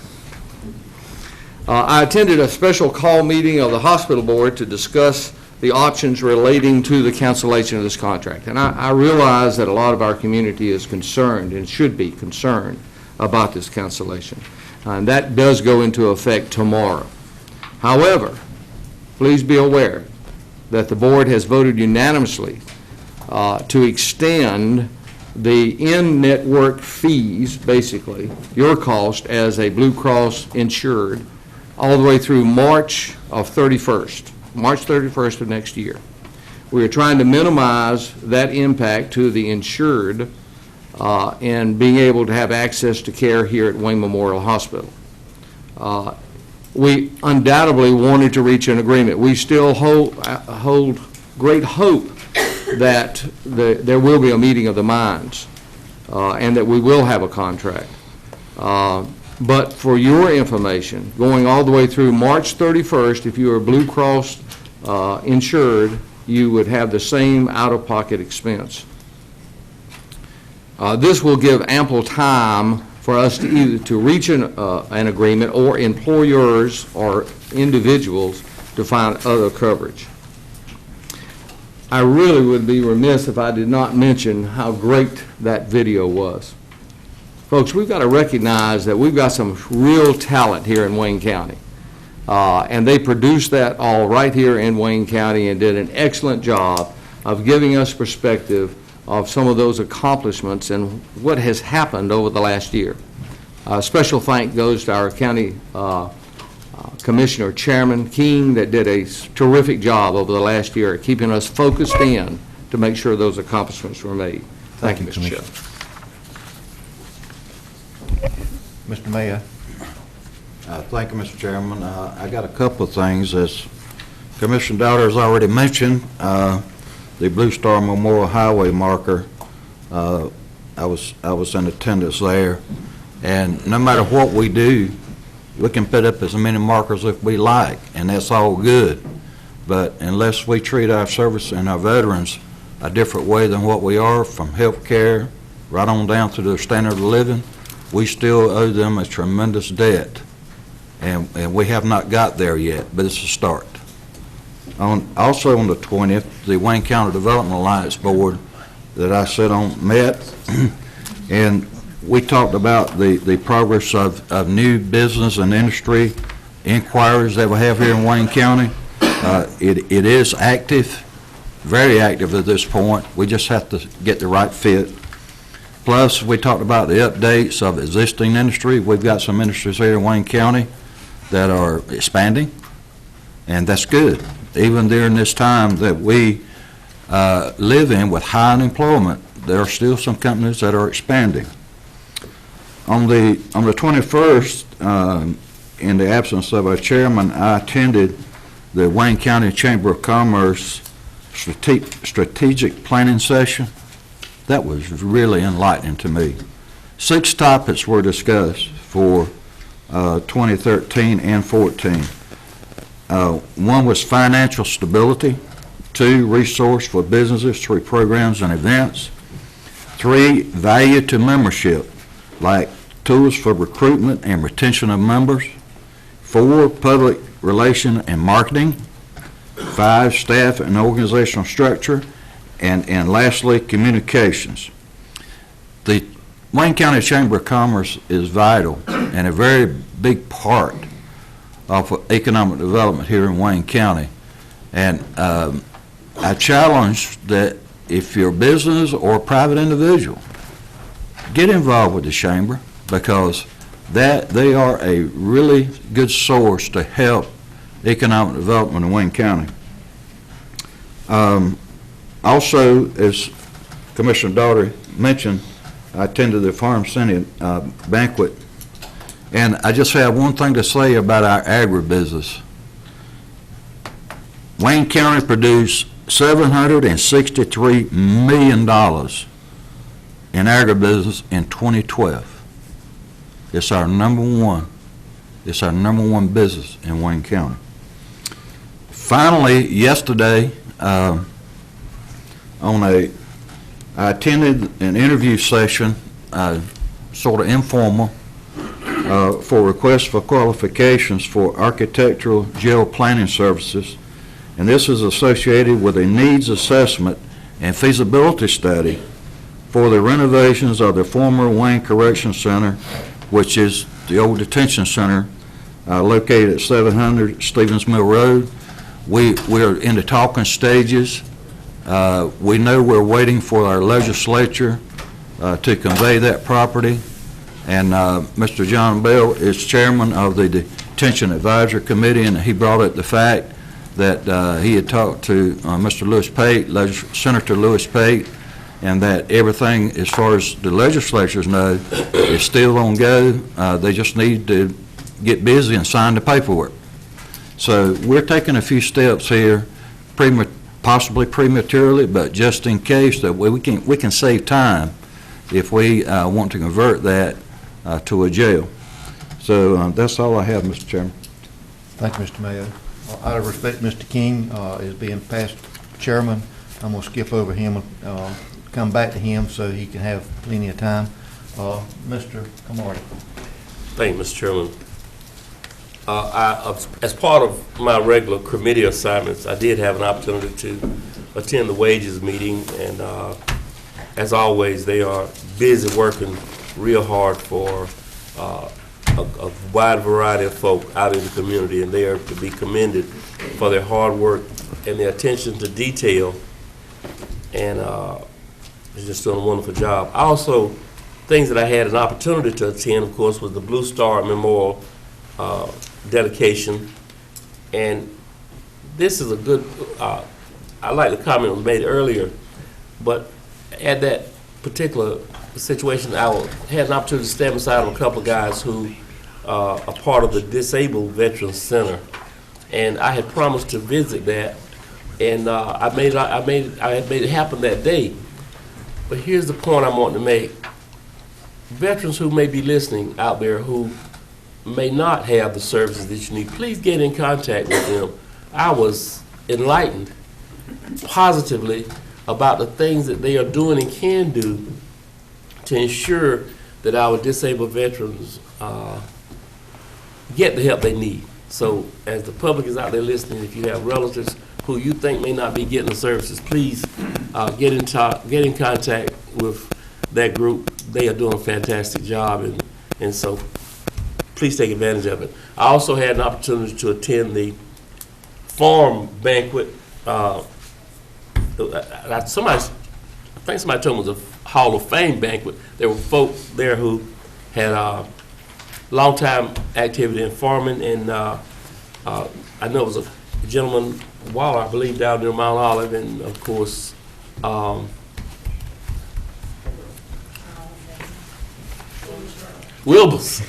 I attended a special call meeting of the hospital board to discuss the options relating to the cancellation of this contract. And I realize that a lot of our community is concerned and should be concerned about this cancellation. And that does go into effect tomorrow. However, please be aware that the board has voted unanimously to extend the in-network fees, basically, your cost as a Blue Cross insured, all the way through March 31st of next year. We are trying to minimize that impact to the insured and being able to have access to care here at Wayne Memorial Hospital. We undoubtedly wanted to reach an agreement. We still hold great hope that there will be a meeting of the minds and that we will have a contract. But for your information, going all the way through March 31st, if you are Blue Cross insured, you would have the same out-of-pocket expense. This will give ample time for us to either to reach an agreement or employers or individuals to find other coverage. I really would be remiss if I did not mention how great that video was. Folks, we've got to recognize that we've got some real talent here in Wayne County. And they produced that all right here in Wayne County and did an excellent job of giving us perspective of some of those accomplishments and what has happened over the last year. Special thank goes to our county Commissioner Chairman King that did a terrific job over the last year at keeping us focused in to make sure those accomplishments were made. Thank you, Mr. Chairman. Mr. Mayor. Thank you, Mr. Chairman. I got a couple of things. As Commissioner Dowder has already mentioned, the Blue Star Memorial Highway marker, I was in attendance there, and no matter what we do, we can put up as many markers if we like, and that's all good. But unless we treat our service and our veterans a different way than what we are, from health care right on down to their standard of living, we still owe them a tremendous debt. And we have not got there yet, but it's a start. Also on the 20th, the Wayne County Development Alliance Board that I sit on met, and we talked about the progress of new business and industry inquiries that we have here in Wayne County. It is active, very active at this point. We just have to get the right fit. Plus, we talked about the updates of existing industry. We've got some industries here in Wayne County that are expanding, and that's good. Even during this time that we live in with high unemployment, there are still some companies that are expanding. On the 21st, in the absence of our chairman, I attended the Wayne County Chamber of Commerce strategic planning session. That was really enlightening to me. 6 topics were discussed for 2013 and 14. One was financial stability. 2, resource for businesses through programs and events. 3, value to membership, like tools for recruitment and retention of members. 4, public relation and marketing. 5, staff and organizational structure. And lastly, communications. The Wayne County Chamber of Commerce is vital and a very big part of economic development here in Wayne County. And I challenge that if you're a business or a private individual, get involved with the Chamber, because they are a really good source to help economic development in Wayne County. Also, as Commissioner Daugherty mentioned, I attended the Farm Senate banquet, and I just have one thing to say about our agribusiness. Wayne County produced $763 million in agribusiness in 2012. It's our number one. It's our number one business in Wayne County. Finally, yesterday, I attended an interview session, sort of informal, for requests for qualifications for architectural jail planning services, and this is associated with a needs assessment and feasibility study for the renovations of the former Wayne Correction Center, which is the old detention center located at 700 Stevens Mill Road. We're in the talking stages. We know we're waiting for our legislature to convey that property, and Mr. John Bell is chairman of the Detention Advisory Committee, and he brought up the fact that he had talked to Mr. Lewis Pate, Senator Lewis Pate, and that everything, as far as the legislatures know, is still on go. They just need to get busy and sign the paperwork. So we're taking a few steps here, possibly prematurely, but just in case that we can save time if we want to convert that to a jail. So that's all I have, Mr. Chairman. Thank you, Mr. Mayo. Out of respect, Mr. King is being past chairman. I'm going to skip over him and come back to him so he can have plenty of time. Mr. Camardi. Thank you, Mr. Chairman. As part of my regular committee assignments, I did have an opportunity to attend the wages meeting, and as always, they are busy working real hard for a wide variety of folk out in the community, and they are to be commended for their hard work and their attention to detail, and they're just doing a wonderful job. Also, things that I had an opportunity to attend, of course, was the Blue Star Memorial dedication, and this is a good, I like the comment that was made earlier, but at that particular situation, I had an opportunity to stand beside of a couple of guys who are part of the Disabled Veterans Center, and I had promised to visit that, and I had made it happen that day. But here's the point I want to make. Veterans who may be listening out there who may not have the services that you need, please get in contact with them. I was enlightened positively about the things that they are doing and can do to ensure that our disabled veterans get the help they need. So as the public is out there listening, if you have relatives who you think may not be getting the services, please get in contact with that group. They are doing a fantastic job, and so please take advantage of it. I also had an opportunity to attend the farm banquet. I think somebody told me it was a Hall of Fame banquet. There were folk there who had long time activity in farming, and I know it was a gentleman, Waller, I believe, down near Mount Olive, and of course, Wilbur's.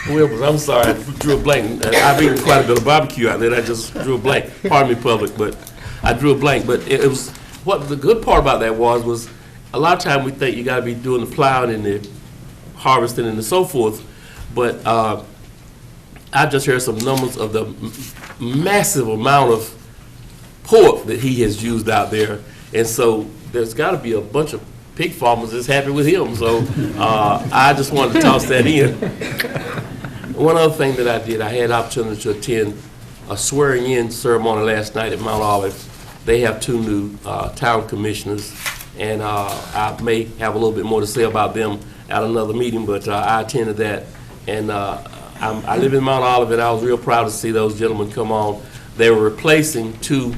Wilbur's, I'm sorry, I drew a blank. I've eaten quite a bit of barbecue out there, I just drew a blank. Pardon me, public, but I drew a blank. But it was, what the good part about that was a lot of time we think you gotta be doing the plowing and the harvesting and so forth, but I just heard some numbers of the massive amount of pork that he has used out there, and so there's gotta be a bunch of pig farmers that's happy with him, so I just wanted to toss that in. One other thing that I did, I had an opportunity to attend a swearing-in ceremony last night at Mount Olive. They have 2 new town commissioners, and I may have a little bit more to say about them at another meeting, but I attended that, and I live in Mount Olive, and I was real proud to see those gentlemen come on. They were replacing 2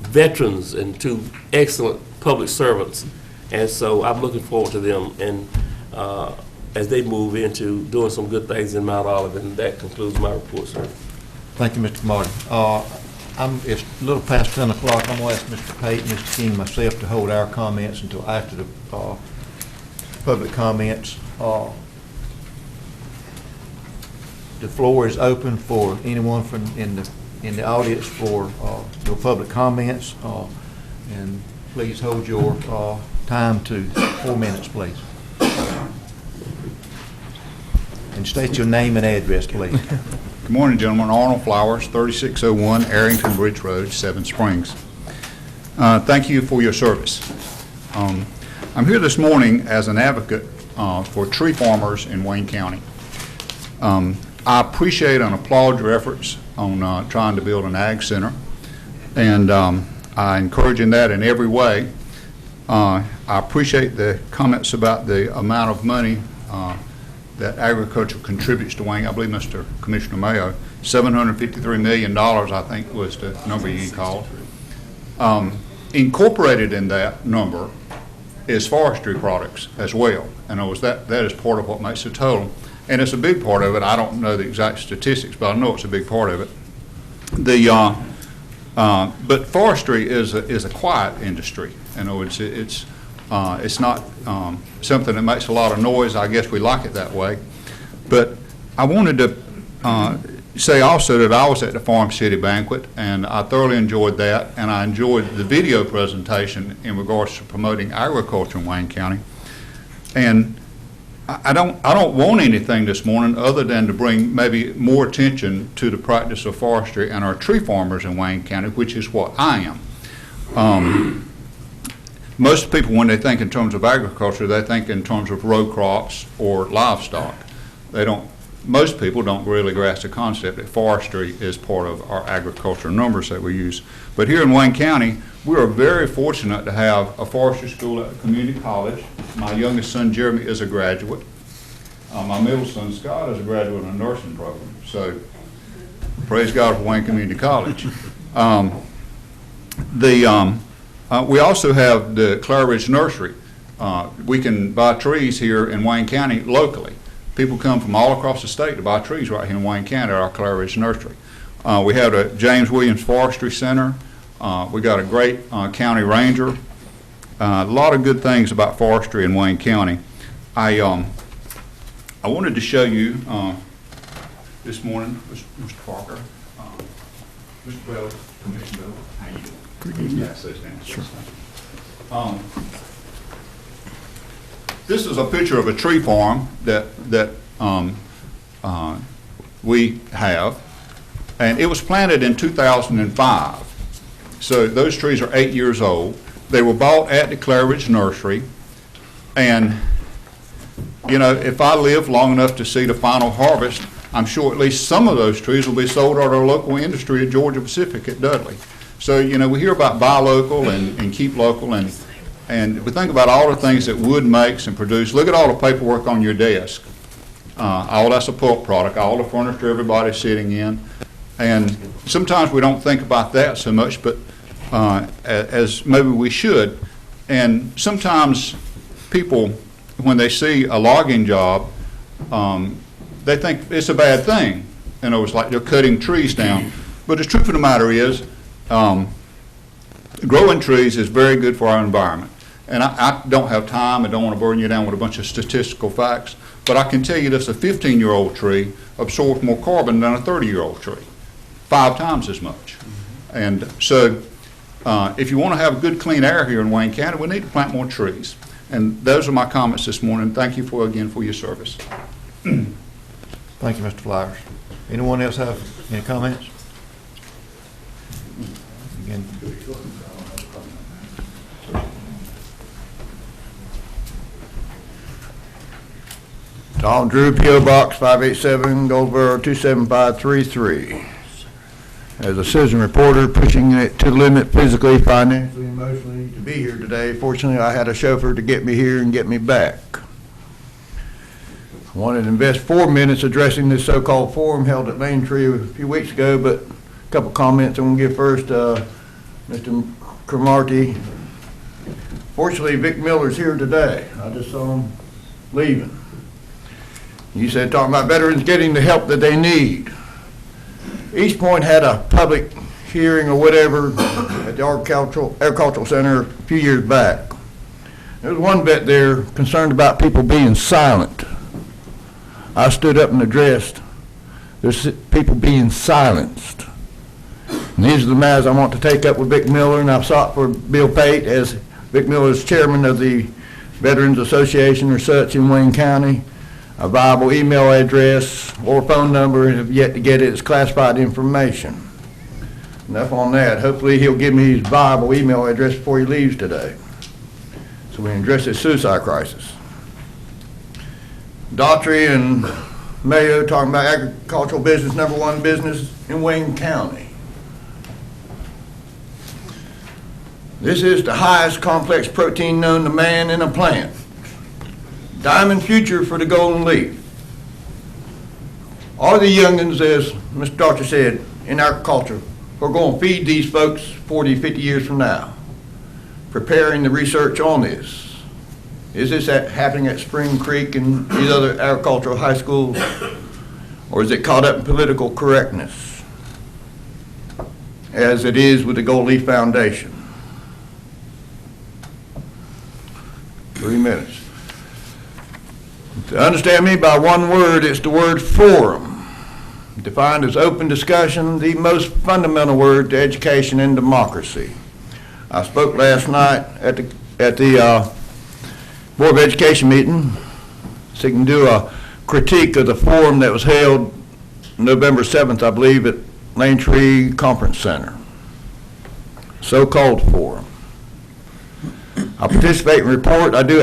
veterans and 2 excellent public servants, and so I'm looking forward to them, and as they move into doing some good things in Mount Olive, and that concludes my report, sir. Thank you, Mr. Martin. It's a little past 10 o'clock. I'm going to ask Mr. Pate and Mr. King, myself, to hold our comments until after the public comments. The floor is open for anyone from in the audience for your public comments, and please hold your time to 4 minutes, please. And state your name and address, please. Good morning, gentlemen. Arnold Flowers, 3601 Arrington Bridge Road, Seven Springs. Thank you for your service. I'm here this morning as an advocate for tree farmers in Wayne County. I appreciate and applaud your efforts on trying to build an ag center, and I encourage in that in every way. I appreciate the comments about the amount of money that agriculture contributes to Wayne. I believe Mr. Commissioner Mayo, $753 million, I think was the number you called. Incorporated in that number is forestry products as well. And that is part of what makes the total. And it's a big part of it. I don't know the exact statistics, but I know it's a big part of it. But forestry is a quiet industry. You know, it's not something that makes a lot of noise. I guess we like it that way. But I wanted to say also that I was at the Farm City Banquet, and I thoroughly enjoyed that, and I enjoyed the video presentation in regards to promoting agriculture in Wayne County. And I don't want anything this morning other than to bring maybe more attention to the practice of forestry and our tree farmers in Wayne County, which is what I am. Most people, when they think in terms of agriculture, they think in terms of row crops or livestock. Most people don't really grasp the concept that forestry is part of our agriculture numbers that we use. But here in Wayne County, we are very fortunate to have a forestry school at the community college. My youngest son, Jeremy, is a graduate. My middle son, Scott, is a graduate in a nursing program. So praise God for Wayne Community College. We also have the Clare Ridge Nursery. We can buy trees here in Wayne County locally. People come from all across the state to buy trees right here in Wayne County at our Clare Ridge Nursery. We have the James Williams Forestry Center. We got a great county ranger. A lot of good things about forestry in Wayne County. I wanted to show you this morning, Mr. Parker, Mr. Bell, Commissioner Bell. How you doing? Pretty good. Yeah, so sure. This is a picture of a tree farm that we have, and it was planted in 2005. So those trees are 8 years old. They were bought at the Clare Ridge Nursery, and you know, if I live long enough to see the final harvest, I'm sure at least some of those trees will be sold at our local industry at Georgia Pacific at Dudley. So you know, we hear about buy local and keep local, and we think about all the things that wood makes and produce. Look at all the paperwork on your desk. All that's a pulp product, all the furniture everybody's sitting in. And sometimes we don't think about that so much, but as maybe we should. And sometimes people, when they see a logging job, they think it's a bad thing. You know, it's like they're cutting trees down. But the truth of the matter is, growing trees is very good for our environment. And I don't have time, I don't want to burden you down with a bunch of statistical facts, but I can tell you this, a 15-year-old tree absorbs more carbon than a 30-year-old tree, 5 times as much. And so if you want to have good, clean air here in Wayne County, we need to plant more trees. And those are my comments this morning. Thank you again for your service. Thank you, Mr. Flowers. Anyone else have any comments? Again. Tom Drew, P.O. Box 587, Goldsboro 27533. As a citizen reporter, pushing it to the limit physically, financially, emotionally to be here today. Fortunately, I had a chauffeur to get me here and get me back. I wanted to invest 4 minutes addressing this so-called forum held at Main Tree a few weeks ago, but a couple comments I want to give first. Mr. Cromartie, fortunately, Vic Miller's here today. I just saw him leaving. You said talking about veterans getting the help that they need. East Point had a public hearing or whatever at the Agricultural Center a few years back. There was one vet there concerned about people being silent. I stood up and addressed, there's people being silenced. And these are the matters I want to take up with Vic Miller, and I've sought for Bill Pate, as Vic Miller is chairman of the Veterans Association or such in Wayne County. A viable email address or phone number, and have yet to get it. It's classified information. enough on that. Hopefully, he'll give me his Bible email address before he leaves today, so we can address this suicide crisis. Daughtry and Mayo talking about agricultural business, #1 business in Wayne County. This is the highest complex protein known to man in a plant. Diamond future for the golden leaf. All the youngins, as Mr. Daughtry said, in agriculture, are going to feed these folks 40, 50 years from now. Preparing the research on this. Is this happening at Spring Creek and these other agricultural high schools? Or is it caught up in political correctness, as it is with the Gold Leaf Foundation? 3 minutes. To understand me by one word, it's the word forum. Defined as open discussion, the most fundamental word to education and democracy. I spoke last night at the Board of Education meeting, so you can do a critique of the forum that was held November 7th, I believe, at Lane Tree Conference Center. So-called forum. I participate in report. I do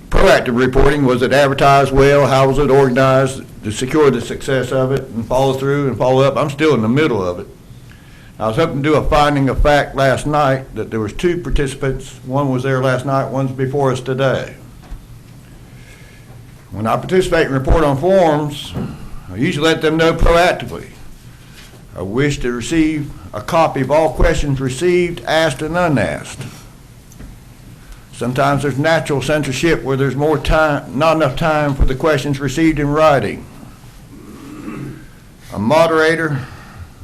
proactive reporting. Was it advertised well? How was it organized to secure the success of it and follow through and follow up? I'm still in the middle of it. I was hoping to do a finding of fact last night that there was 2 participants. One was there last night, one's before us today. When I participate and report on forums, I usually let them know proactively. I wish to receive a copy of all questions received, asked, and unasked. Sometimes there's natural censorship where there's more time, not enough time for the questions received in writing. A moderator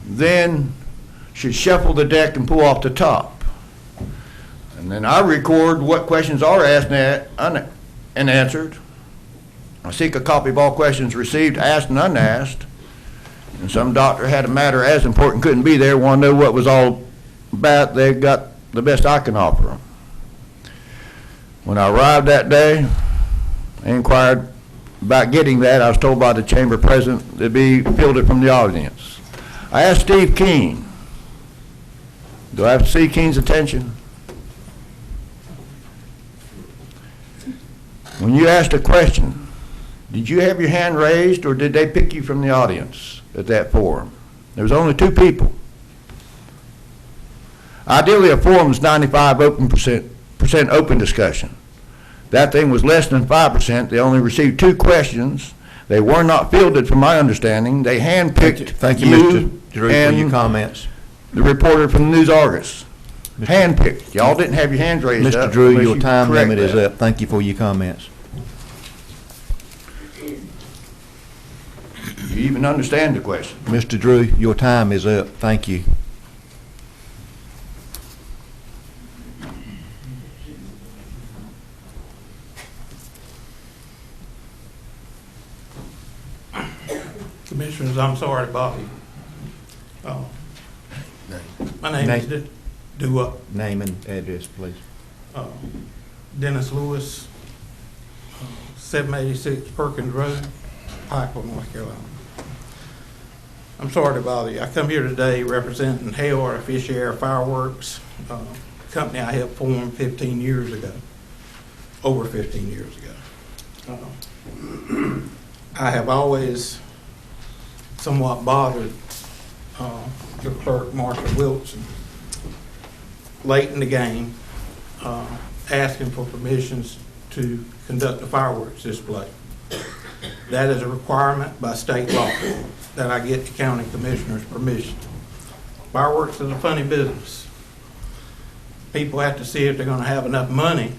then should shuffle the deck and pull off the top. And then I record what questions are asked and answered. I seek a copy of all questions received, asked, and unasked. And some doctor had a matter as important, couldn't be there, want to know what was all about. They've got the best I can offer them. When I arrived that day, I inquired about getting that. I was told by the chamber president it'd be fielded from the audience. I asked Steve Keene, do I have to see Keene's attention? When you asked a question, did you have your hand raised or did they pick you from the audience at that forum? There was only 2 people. Ideally, a forum is 95% open discussion. That thing was less than 5%. They only received 2 questions. They were not fielded, from my understanding. They handpicked Thank you, Mr. Drew, for your comments. The reporter from the News Argus. Handpicked. Y'all didn't have your hands raised up. Mr. Drew, unless your you time correct limit is that. up. Thank you for your comments. You even understand the question. Mr. Drew, your time is up. Thank you. Commissioners, I'm sorry to bother you. My name is Name and address, please. Dennis Lewis, 786 Perkins Road, Pikeville, North Carolina. I'm sorry to bother you. I come here today representing Hayward Fish Air Fireworks, company I helped form 15 years ago, over 15 years ago. I have always somewhat bothered the clerk, Marshall Wilson, late in the game, asking for permissions to conduct a fireworks display. That is a requirement by state law that I get the county commissioner's permission. Fireworks is a funny business. People have to see if they're gonna have enough money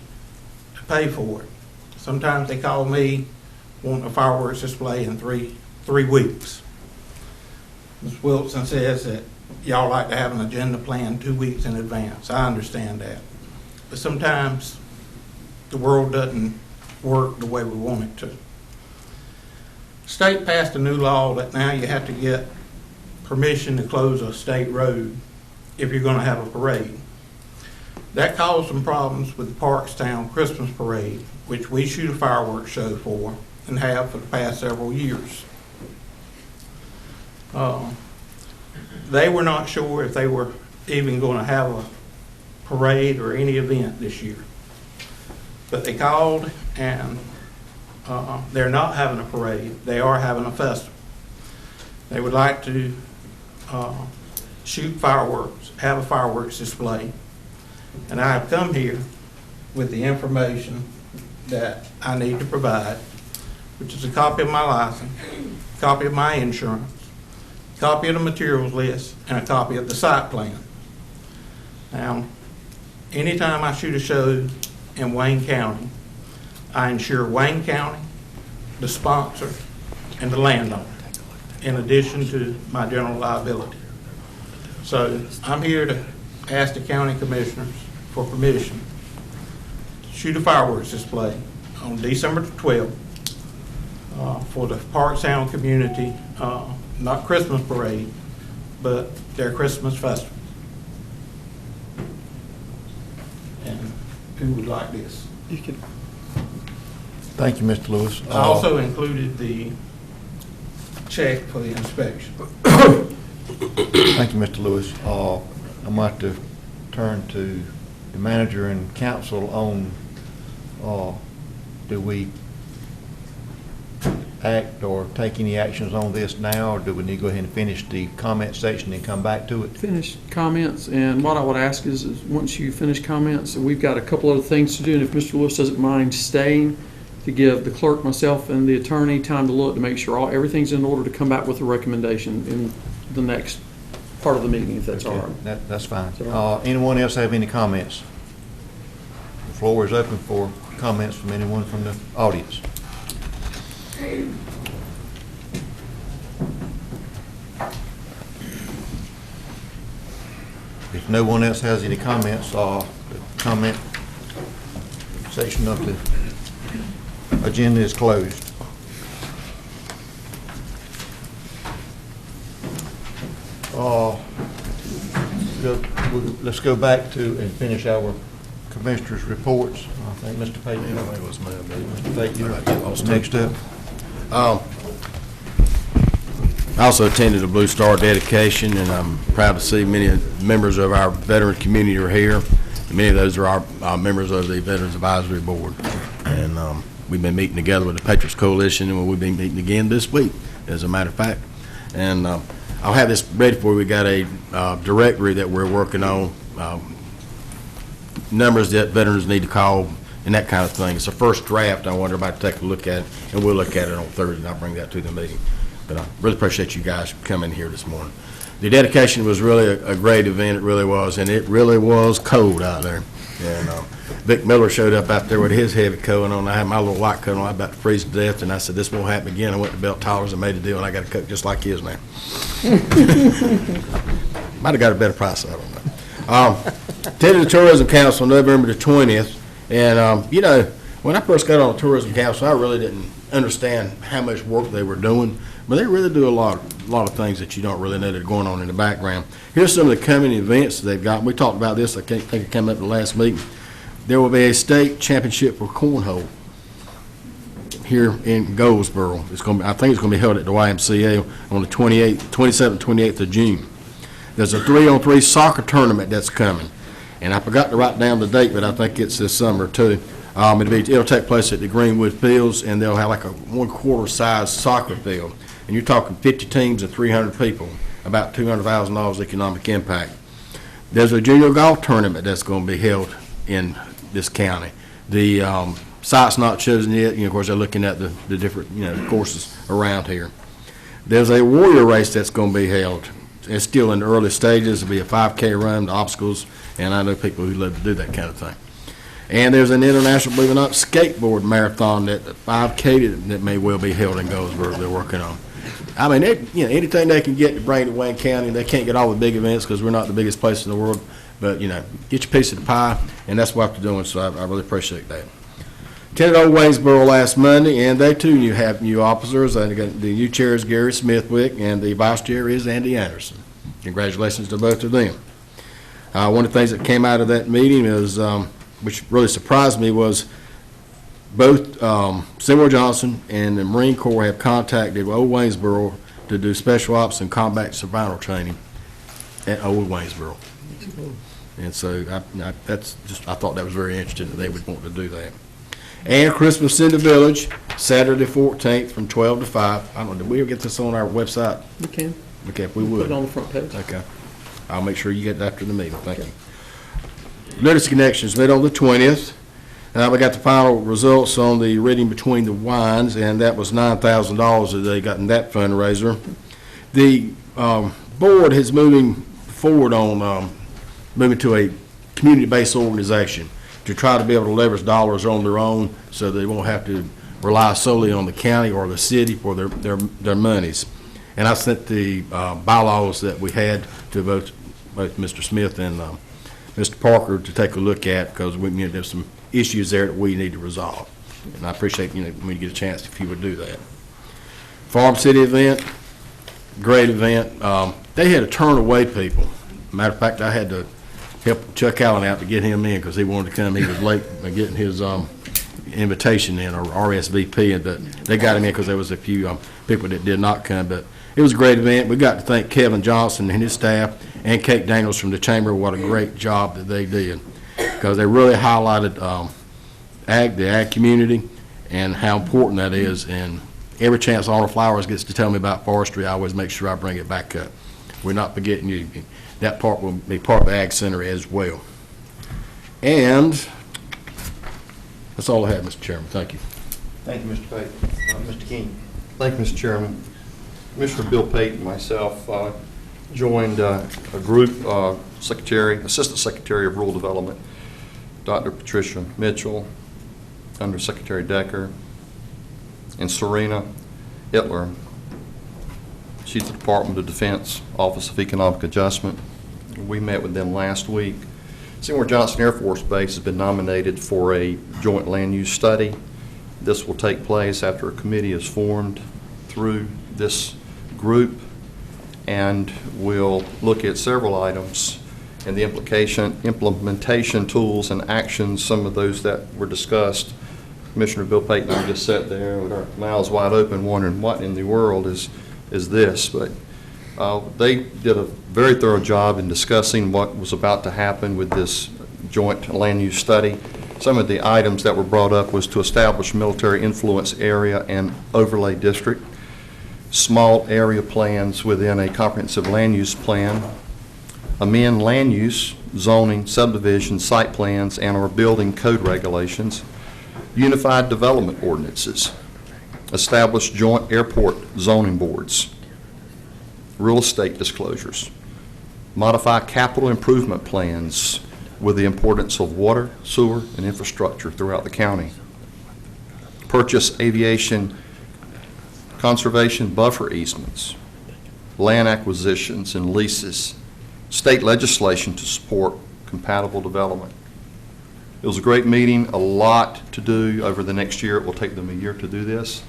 to pay for it. Sometimes they call me wanting a fireworks display in three weeks. Ms. Wilson says that y'all like to have an agenda planned 2 weeks in advance. I understand that. But sometimes the world doesn't work the way we want it to. State passed a new law that now you have to get permission to close a state road if you're going to have a parade. That caused some problems with the Parkstown Christmas Parade, which we shoot a fireworks show for and have for the past several years. they were not sure if they were even going to have a parade or any event this year. But they called, and they're not having a parade. They are having a festival. They would like to shoot fireworks, have a fireworks display. And I have come here with the information that I need to provide, which is a copy of my license, a copy of my insurance, a copy of the materials list, and a copy of the site plan. Now, anytime I shoot a show in Wayne County, I insure Wayne County, the sponsor, and the landowner, in addition to my general liability. So I'm here to ask the county commissioners for permission to shoot a fireworks display on December the 12th for the Park Sound community, not Christmas parade, but their Christmas festival. And who would like this? You can. Thank you, Mr. Lewis. I also included the check for the inspection. Thank you, Mr. Lewis. I'm going to turn to the manager and council on, do we act or take any actions on this now, or do we need to go ahead and finish the comment section and come back to it? Finish comments, and what I would ask is once you finish comments, we've got a couple other things to do, and if Mr. Lewis doesn't mind staying, to give the clerk, myself, and the attorney time to look to make sure everything's in order to come back with a recommendation in the next part of the meeting, if that's all right. That's fine. Anyone else have any comments? The floor is open for comments from anyone from the audience. If no one else has any comments, the comment section of the agenda is closed. Let's go back to and finish our commissioners' reports. I think Mr. Payton. Mr. Payton, you're next up. I also attended a Blue Star dedication, and I'm proud to see many members of our veteran community are here. Many of those are our members of the Veterans Advisory Board. And we've been meeting together with the Patriots Coalition, and we'll be meeting again this week, as a matter of fact. And I'll have this ready for you. We got a directory that we're working on, numbers that veterans need to call, and that kind of thing. It's a first draft. I want everybody to take a look at it, and we'll look at it on Thursday, and I'll bring that to the meeting. But I really appreciate you guys coming here this morning. The dedication was really a great event. It really was, and it really was cold out there. And Vic Miller showed up out there with his heavy coat on. I had my little white coat on. I was about to freeze to death, and I said, this won't happen again. I went to Belt Toller's and made a deal, and I got a coat just like his now. Might have got a better price, I don't know. Attended the Tourism Council November the 20th, and you know, when I first got on the Tourism Council, I really didn't understand how much work they were doing, but they really do a lot of things that you don't really know that are going on in the background. Here's some of the coming events they've got. We talked about this, I think it came up at the last meeting. There will be a state championship for cornhole here in Goldsboro. It's going to be, I think it's going to be held at the YMCA on the 27th, 28th of June. There's a 3-on-3 soccer tournament that's coming, and I forgot to write down the date, but I think it's this summer too. It'll take place at the Greenwood Fields, and they'll have like a 1/4 size soccer field, and you're talking 50 teams and 300 people, about $200,000 economic impact. There's a junior golf tournament that's going to be held in this county. The site's not chosen yet. Of course, they're looking at the different courses around here. There's a warrior race that's going to be held. It's still in the early stages. It'll be a 5K run, the obstacles, and I know people who love to do that kind of thing. And there's an international, believe it or not, skateboard marathon, that 5K that may well be held in Goldsboro they're working on. I mean, anything they can get to bring to Wayne County. They can't get all the big events because we're not the biggest place in the world, but, get your piece of the pie, and that's what they're doing, so I really appreciate that. Attended Old Waynesboro last Monday, and they too have new officers. The new chair is Gary Smithwick, and the vice chair is Andy Anderson. Congratulations to both of them. One of the things that came out of that meeting is, which really surprised me, was both Seymour Johnson and the Marine Corps have contacted Old Waynesboro to do special ops and combat survival training at Old Waynesboro. And so I thought that was very interesting that they would want to do that. And Christmas in the Village, Saturday 14th from 12 to 5. I don't know, did we ever get this on our website? We can. Okay, if we Put would. it on the front page. Okay. I'll make sure you get it after the meeting. Thank you. Notice Connections met on the 20th. We got the final results on the Reading Between the Wines, and that was $9,000 that they got in that fundraiser. The board is moving forward on moving to a community-based organization to try to be able to leverage dollars on their own so they won't have to rely solely on the county or the city for their monies. And I sent the bylaws that we had to both Mr. Smith and Mr. Parker to take a look at, because there's some issues there that we need to resolve. And I appreciate, when you get a chance, if you would do that. Farm City event, great event. They had to turn away people. Matter of fact, I had to help Chuck Allen out to get him in because he wanted to come. He was late getting his invitation in, or RSVP, but they got him in because there was a few people that did not come. But it was a great event. We got to thank Kevin Johnson and his staff and Kate Daniels from the Chamber. What a great job that they did, because they really highlighted the ag community and how important that is. And every chance Honor Flowers gets to tell me about forestry, I always make sure I bring it back up. We're not forgetting you. That part will be part of the Ag Center as well. And that's all I have, Mr. Chairman. Thank you. Thank you, Mr. Pate. Mr. King. Thank you, Mr. Chairman. Commissioner Bill Pate and myself joined a group, Assistant Secretary of Rural Development, Dr. Patricia Mitchell, Under Secretary Decker, and Serena Hitler. She's the Department of Defense, Office of Economic Adjustment. We met with them last week. Seymour Johnson Air Force Base has been nominated for a joint land use study. This will take place after a committee is formed through this group, and we'll look at several items and the implementation tools and actions, some of those that were discussed. Commissioner Bill Pate and I just sat there with our mouths wide open wondering what in the world is this, but they did a very thorough job in discussing what was about to happen with this joint land use study. Some of the items that were brought up was to establish military influence area and overlay district, small area plans within a comprehensive land use plan, amend land use, zoning, subdivision, site plans, and our building code regulations, unified development ordinances, establish joint airport zoning boards, real estate disclosures, modify capital improvement plans with the importance of water, sewer, and infrastructure throughout the county, purchase aviation conservation buffer easements, land acquisitions and leases, state legislation to support compatible development. It was a great meeting, a lot to do over the next year. It will take them a year to do this.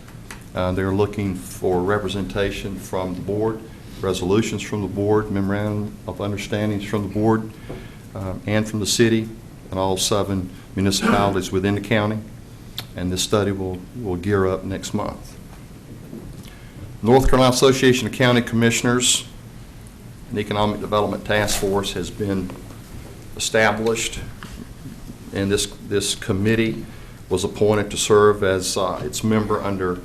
They're looking for representation from the board, resolutions from the board, memorandum of understandings from the board, and from the city and all 7 municipalities within the county. And this study will gear up next month. North Carolina Association of County Commissioners, an Economic Development Task Force has been established, and this committee was appointed to serve as its member under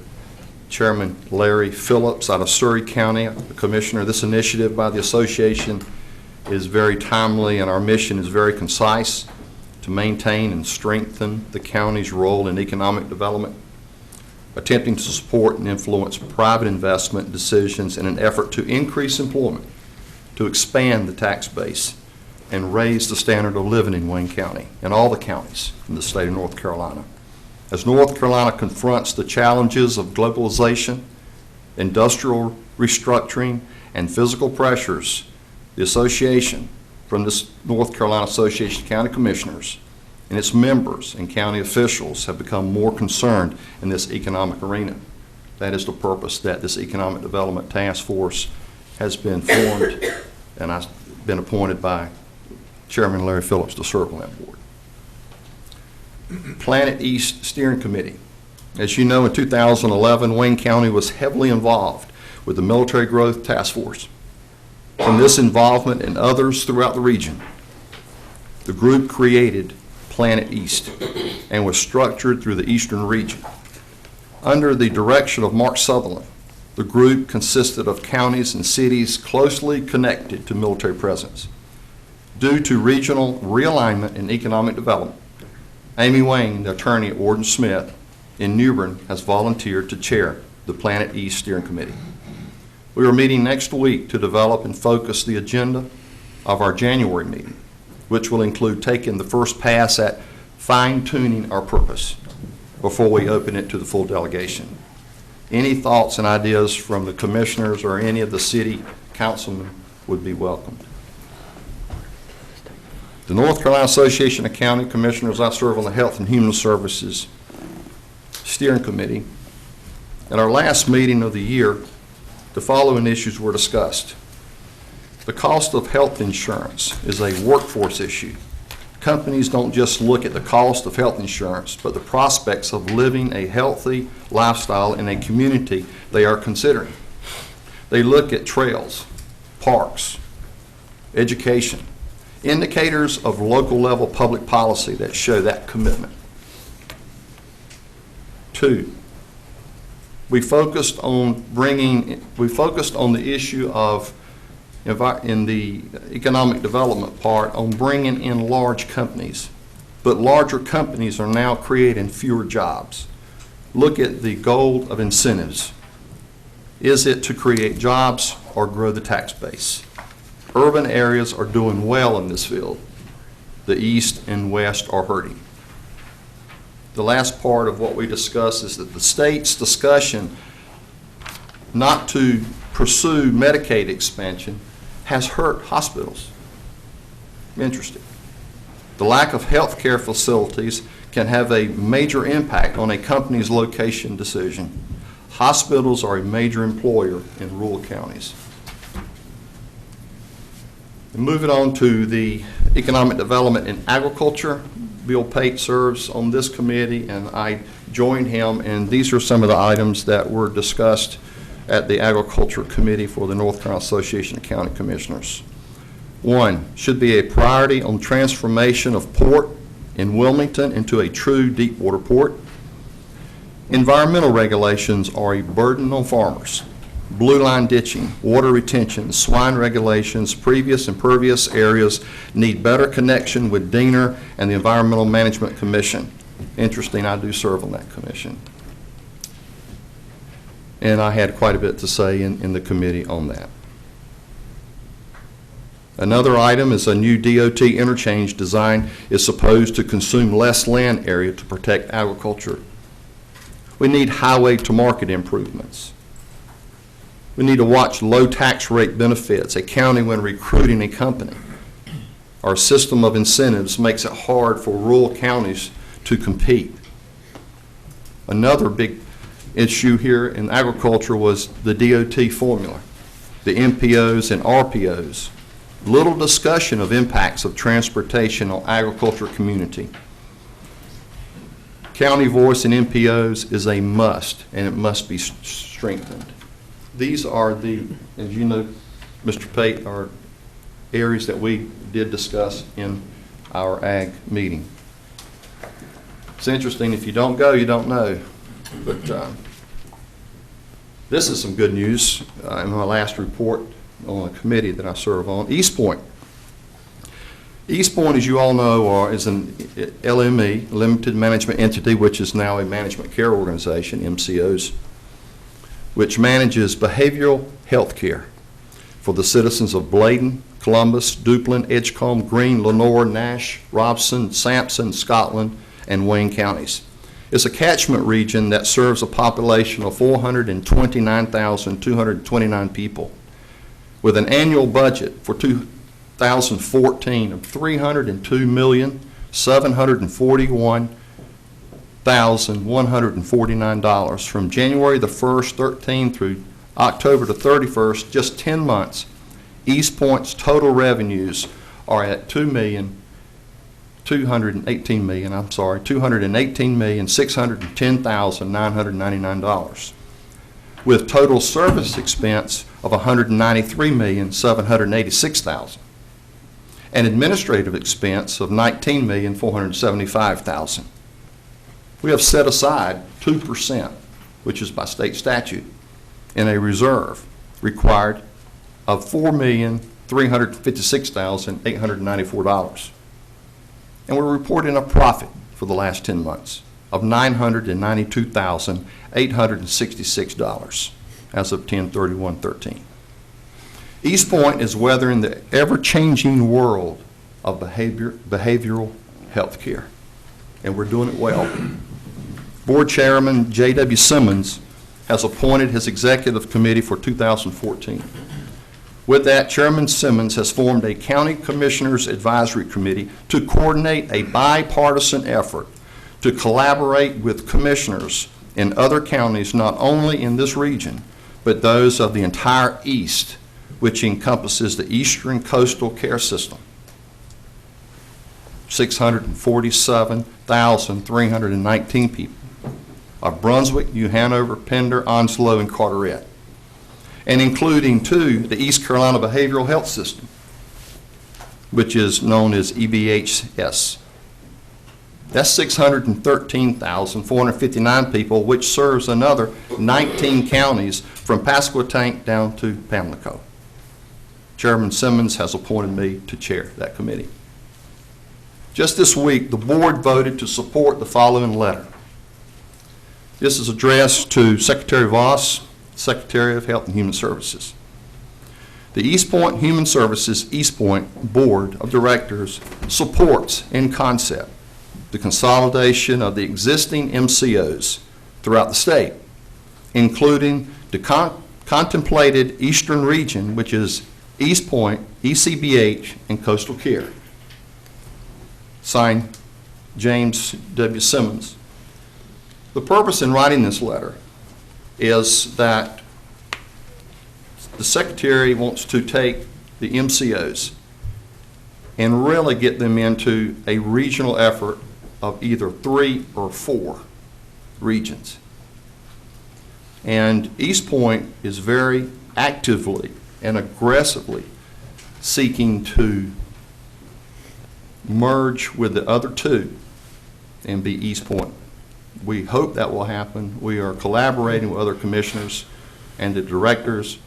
Chairman Larry Phillips out of Surrey County, the commissioner. This initiative by the association is very timely, and our mission is very concise: to maintain and strengthen the county's role in economic development, attempting to support and influence private investment decisions in an effort to increase employment, to expand the tax base, and raise the standard of living in Wayne County and all the counties in the state of North Carolina. As North Carolina confronts the challenges of globalization, industrial restructuring, and physical pressures, the association, from this North Carolina Association of County Commissioners, and its members and county officials have become more concerned in this economic arena. That is the purpose that this Economic Development Task Force has been formed, and I've been appointed by Chairman Larry Phillips to serve on that board. Planet East Steering Committee. As you know, in 2011, Wayne County was heavily involved with the Military Growth Task Force. From this involvement and others throughout the region, the group created Planet East and was structured through the Eastern region. Under the direction of Mark Sutherland, the group consisted of counties and cities closely connected to military presence. Due to regional realignment and economic development, Amy Wayne, the attorney at Warden Smith in New Bern, has volunteered to chair the Planet East Steering Committee. We are meeting next week to develop and focus the agenda of our January meeting, which will include taking the first pass at fine-tuning our purpose before we open it to the full delegation. Any thoughts and ideas from the commissioners or any of the city councilmen would be welcomed. The North Carolina Association of County Commissioners, I serve on the Health and Human Services Steering Committee. At our last meeting of the year, the following issues were discussed. The cost of health insurance is a workforce issue. Companies don't just look at the cost of health insurance, but the prospects of living a healthy lifestyle in a community they are considering. They look at trails, parks, education, indicators of local level public policy that show that commitment. 2, we focused on the issue of, in the economic development part, on bringing in large companies. But larger companies are now creating fewer jobs. Look at the goal of incentives. Is it to create jobs or grow the tax base? Urban areas are doing well in this field. The East and West are hurting. The last part of what we discussed is that the state's discussion not to pursue Medicaid expansion has hurt hospitals. Interesting. The lack of health care facilities can have a major impact on a company's location decision. Hospitals are a major employer in rural counties. And moving on to the economic development in agriculture, Bill Pate serves on this committee, and I joined him, and these are some of the items that were discussed at the Agriculture Committee for the North Carolina Association of County Commissioners. 1, should be a priority on transformation of port in Wilmington into a true deep water port. Environmental regulations are a burden on farmers. Blue line ditching, water retention, swine regulations, previous and pervious areas need better connection with DENR and the Environmental Management Commission. Interesting, I do serve on that commission. And I had quite a bit to say in the committee on that. Another item is a new DOT interchange design is supposed to consume less land area to protect agriculture. We need highway to market improvements. We need to watch low tax rate benefits a county when recruiting a company. Our system of incentives makes it hard for rural counties to compete. Another big issue here in agriculture was the DOT formula, the MPOs and RPOs. Little discussion of impacts of transportation on agriculture community. County voice in MPOs is a must, and it must be strengthened. These are the, as you know, Mr. Pate, are areas that we did discuss in our ag meeting. It's interesting, if you don't go, you don't know. But this is some good news in my last report on a committee that I serve on. East Point. East Point, as you all know, is an LME, Limited Management Entity, which is now a management care organization, MCOs, which manages behavioral health care for the citizens of Bladen, Columbus, Duplin, Edgecombe, Greene, Lenoir, Nash, Robson, Sampson, Scotland, and Wayne counties. It's a catchment region that serves a population of 429,229 people with an annual budget for 2014 of $302,741,149 from January the 1st, 13 through October the 31st, just 10 months. East Point's total revenues are at $218,610,999, with total service expense of $193,786,000, and administrative expense of $19,475,000. We have set aside 2%, which is by state statute, in a reserve required of $4,356,894. And we're reporting a profit for the last 10 months of $992,866 as of 10/31/13. East Point is weathering the ever-changing world of behavioral health care, and we're doing it well. Board Chairman J.W. Simmons has appointed his executive committee for 2014. With that, Chairman Simmons has formed a County Commissioners Advisory Committee to coordinate a bipartisan effort to collaborate with commissioners in other counties, not only in this region, but those of the entire East, which encompasses the Eastern Coastal Care System. 647,319 people of Brunswick, New Hanover, Pender, Onslow, and Carteret, and including the East Carolina Behavioral Health System, which is known as EBHS. That's 613,459 people, which serves another 19 counties from Pasquotank down to Pamlico. Chairman Simmons has appointed me to chair that committee. Just this week, the board voted to support the following letter. This is addressed to Secretary Voss, Secretary of Health and Human Services. The East Point Human Services East Point Board of Directors supports in concept the consolidation of the existing MCOs throughout the state, including the contemplated Eastern region, which is East Point, ECBH, and Coastal Care. Signed, James W. Simmons. The purpose in writing this letter is that the Secretary wants to take the MCOs and really get them into a regional effort of either 3 or 4 regions. And East Point is very actively and aggressively seeking to merge with the other 2 and be East Point. We hope that will happen. We are collaborating with other commissioners and the directors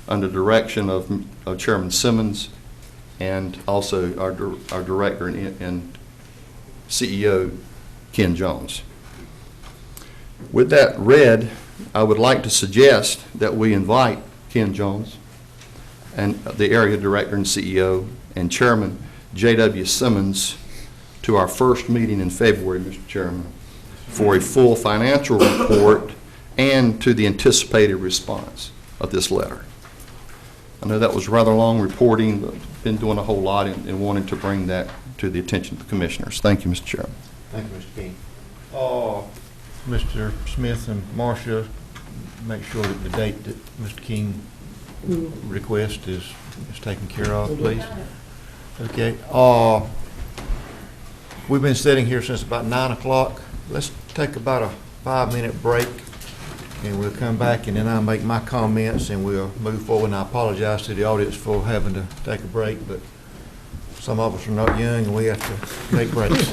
under direction of Chairman Simmons and also our director and CEO, Ken Jones. With that read, I would like to suggest that we invite Ken Jones and the area director and CEO and Chairman J.W. Simmons to our first meeting in February, Mr. Chairman, for a full financial report and to the anticipated response of this letter. I know that was rather long reporting, but been doing a whole lot and wanting to bring that to the attention of the commissioners. Thank you, Mr. Chairman. Thank you, Mr. King. Mr. Smith and Marcia, make sure that the date that Mr. King request is taken care of, please. Okay. We've been sitting here since about 9 o'clock. Let's take about a 5-minute break, and we'll come back, and then I'll make my comments, and we'll move forward. And I apologize to the audience for having to take a break, but some of us are not young, and we have to make breaks.